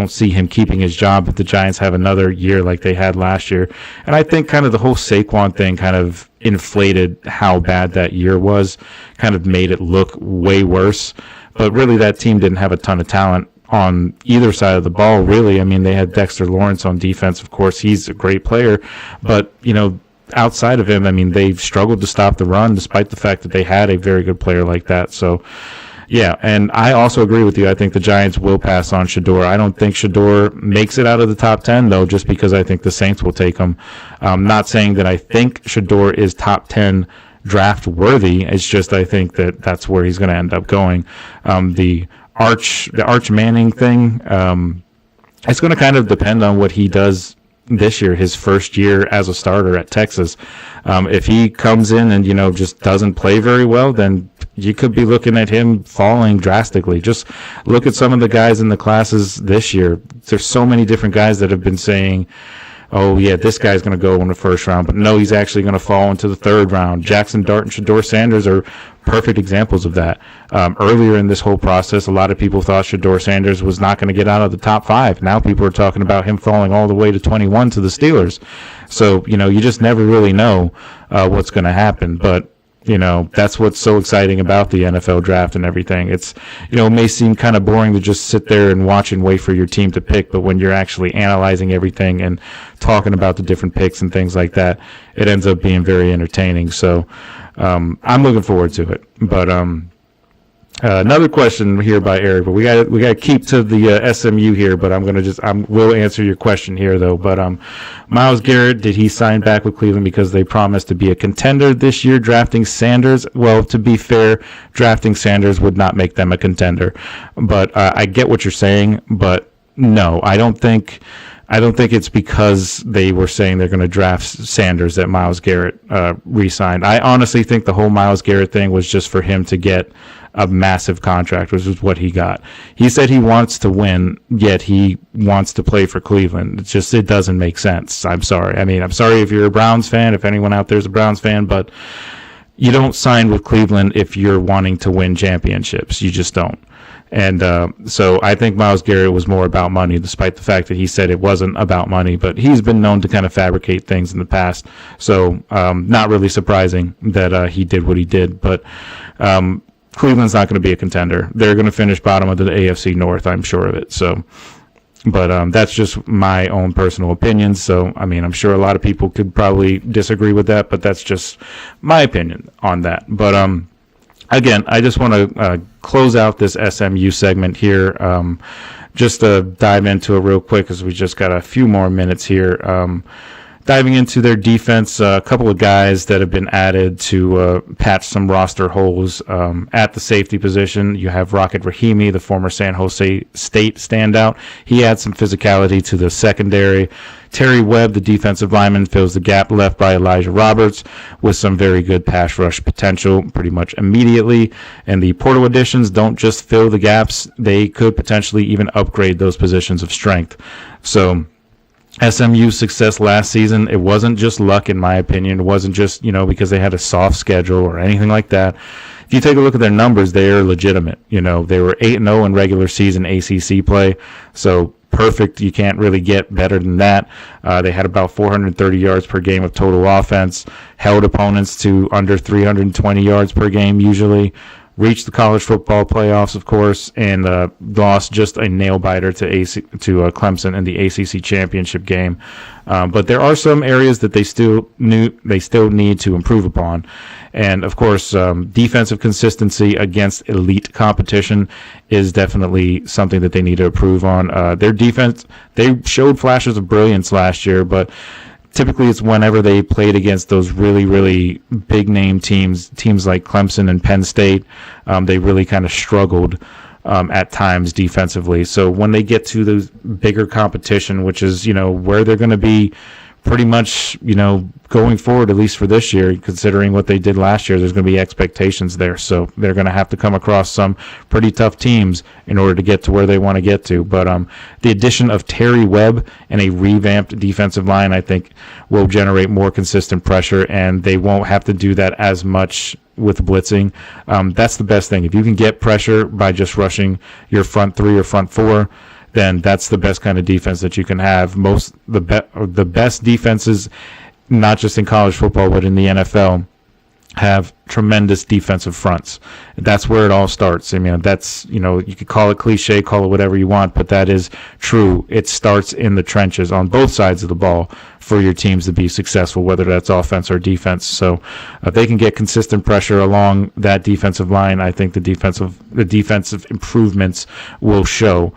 see him keeping his job if the Giants have another year like they had last year. And I think kind of the whole Saquon thing kind of inflated how bad that year was, kind of made it look way worse. But really that team didn't have a ton of talent on either side of the ball, really. I mean, they had Dexter Lawrence on defense. Of course, he's a great player. But, outside of him, I mean, they've struggled to stop the run despite the fact that they had a very good player like that. So, yeah, and I also agree with you. I think the Giants will pass on Shedeur. I don't think Shedeur makes it out of the top 10, though, just because I think the Saints will take him. I'm not saying that I think Shedeur is top 10 draft worthy. It's just I think that that's where he's going to end up going. The Arch Manning thing, it's going to kind of depend on what he does this year, his first year as a starter at Texas. If he comes in and, just doesn't play very well, then you could be looking at him falling drastically. Just look at some of the guys in the classes this year. There's so many different guys that have been saying, oh, yeah, this guy's going to go in the first round, but no, he's actually going to fall into the third round. Jackson Dart and Shedeur Sanders are perfect examples of that. Earlier in this whole process, a lot of people thought Shedeur Sanders was not going to get out of the top 5. Now people are talking about him falling all the way to 21 to the Steelers. So, you just never really know what's going to happen. But, that's what's so exciting about the NFL draft and everything. It's, it may seem kind of boring to just sit there and watch and wait for your team to pick, but when you're actually analyzing everything and talking about the different picks and things like that, it ends up being very entertaining. So, I'm looking forward to it. But, another question here by Eric, but we got to keep to the SMU here. But we'll answer your question here though. But Myles Garrett, did he sign back with Cleveland because they promised to be a contender this year? Drafting Sanders, well, to be fair, drafting Sanders would not make them a contender. But I get what you're saying, but no, I don't think it's because they were saying they're going to draft Sanders that Myles Garrett re-signed. I honestly think the whole Myles Garrett thing was just for him to get a massive contract, which is what he got. He said he wants to win, yet he wants to play for Cleveland. It doesn't make sense. I'm sorry. I mean, I'm sorry if you're a Browns fan, if anyone out there is a Browns fan, but you don't sign with Cleveland if you're wanting to win championships. You just don't. And so I think Myles Garrett was more about money, despite the fact that he said it wasn't about money. But he's been known to kind of fabricate things in the past. So not really surprising that he did what he did. But Cleveland's not going to be a contender. They're going to finish bottom of the AFC North, I'm sure of it. So, but that's just my own personal opinion. So, I mean, I'm sure a lot of people could probably disagree with that, but that's just my opinion on that. But again, I just want to close out this SMU segment here. Just to dive into it real quick, because we just got a few more minutes here. Diving into their defense, a couple of guys that have been added to patch some roster holes at the safety position. You have Rocket Rahimi, the former San Jose State standout. He adds some physicality to the secondary. Terry Webb, the defensive lineman, fills the gap left by Elijah Roberts with some very good pass rush potential pretty much immediately. And the portal additions don't just fill the gaps, they could potentially even upgrade those positions of strength. So SMU's success last season, it wasn't just luck, in my opinion. It wasn't just, because they had a soft schedule or anything like that. If you take a look at their numbers, they are legitimate. They were 8-0 in regular season ACC play. So perfect. You can't really get better than that. They had about 430 yards per game of total offense, held opponents to under 320 yards per game usually. reached the college football playoffs, of course, and lost just a nail biter to Clemson in the ACC championship game. But there are some areas that they still need to improve upon. And, of course, defensive consistency against elite competition is definitely something that they need to improve on. Their defense, they showed flashes of brilliance last year, but typically it's whenever they played against those really, really big-name teams like Clemson and Penn State, they really kind of struggled at times defensively. So when they get to the bigger competition, which is, where they're going to be pretty much, going forward, at least for this year, considering what they did last year, there's going to be expectations there. So they're going to have to come across some pretty tough teams in order to get to where they want to get to. But the addition of Terry Webb and a revamped defensive line, I think, will generate more consistent pressure, and they won't have to do that as much with blitzing. That's the best thing. If you can get pressure by just rushing your front three or front four, then that's the best kind of defense that you can have. The best defenses, not just in college football, but in the NFL, have tremendous defensive fronts. That's where it all starts. I mean, that's, you could call it cliche, call it whatever you want, but that is true. It starts in the trenches on both sides of the ball for your teams to be successful, whether that's offense or defense. So if they can get consistent pressure along that defensive line, I think the defensive improvements will show.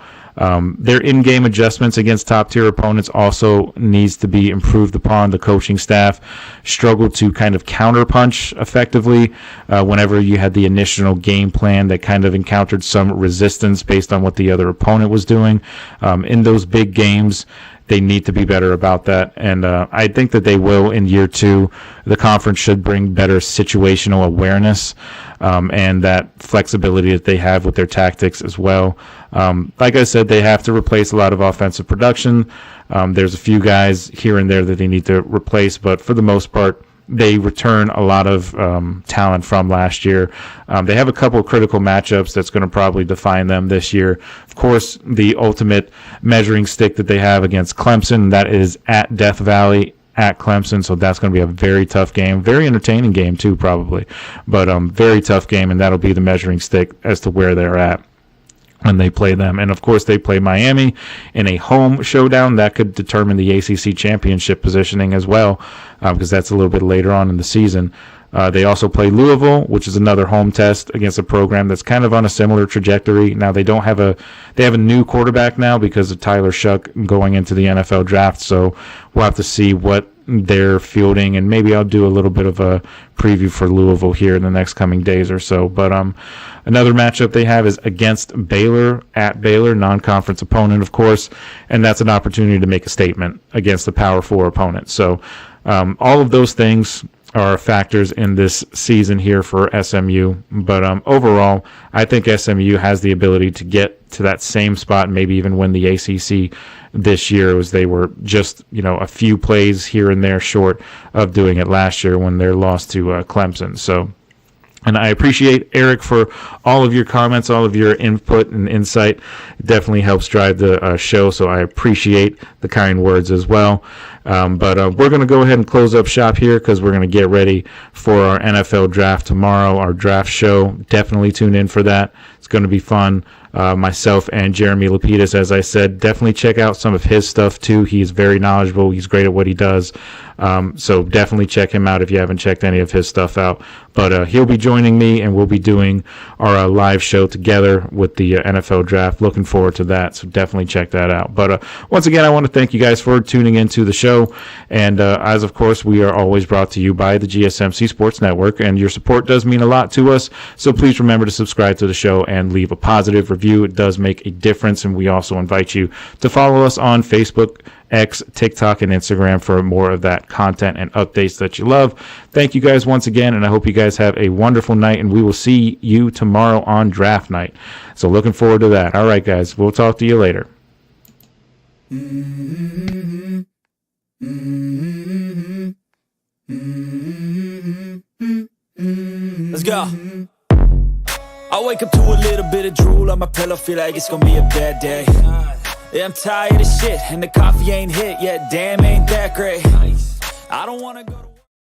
Their in-game adjustments against top-tier opponents also needs to be improved upon. The coaching staff struggled to kind of counterpunch effectively whenever you had the initial game plan that kind of encountered some resistance based on what the other opponent was doing. In those big games, they need to be better about that, and I think that they will in year two. The conference should bring better situational awareness and that flexibility that they have with their tactics as well. Like I said, they have to replace a lot of offensive production. There's a few guys here and there that they need to replace, but for the most part, they return a lot of talent from last year. They have a couple of critical matchups that's going to probably define them this year. Of course, the ultimate measuring stick that they have against Clemson, that is at Death Valley at Clemson, so that's going to be a very tough game. Very entertaining game, too, probably. But very tough game, and that'll be the measuring stick as to where they're at when they play them. And, of course, they play Miami in a home showdown. That could determine the ACC championship positioning as well, because that's a little bit later on in the season. They also play Louisville, which is another home test against a program that's kind of on a similar trajectory. Now, they have a new quarterback now because of Tyler Shuck going into the NFL draft, so we'll have to see what they're fielding, and maybe I'll do a little bit of a preview for Louisville here in the next coming days or so. But another matchup they have is against Baylor, at Baylor, non-conference opponent, of course, and that's an opportunity to make a statement against the Power 4 opponent. So all of those things are factors in this season here for SMU. But overall, I think SMU has the ability to get to that same spot, maybe even win the ACC this year, as they were just, a few plays here and there short of doing it last year when they lost to Clemson. So, and I appreciate, Eric, for all of your comments, all of your input and insight. It definitely helps drive the show, so I appreciate the kind words as well. But we're going to go ahead and close up shop here because we're going to get ready for our NFL draft tomorrow, our draft show. Definitely tune in for that. It's going to be fun. Myself and Jeremy Lapidus, as I said, definitely check out some of his stuff too. He's very knowledgeable. He's great at what he does. So definitely check him out if you haven't checked any of his stuff out. But he'll be joining me, and we'll be doing our live show together with the NFL draft. Looking forward to that, so definitely check that out. But once again, I want to thank you guys for tuning into the show. And as of course, we are always brought to you by the GSMC Sports Network, and your support does mean a lot to us. So please remember to subscribe to the show and leave a positive review. It does make a difference, and we also invite you to follow us on Facebook, X, TikTok, and Instagram for more of that content and updates that you love. Thank you guys once again, and I hope you guys have a wonderful night, and we will see you tomorrow on draft night. So looking forward to that. All right, guys, we'll talk to you later. Let's go. I wake up to a little bit of drool on my pillow, feel like it's gonna be a bad day. Yeah, I'm tired of shit, and the coffee ain't hit yet, damn, ain't that great. I don't wanna go to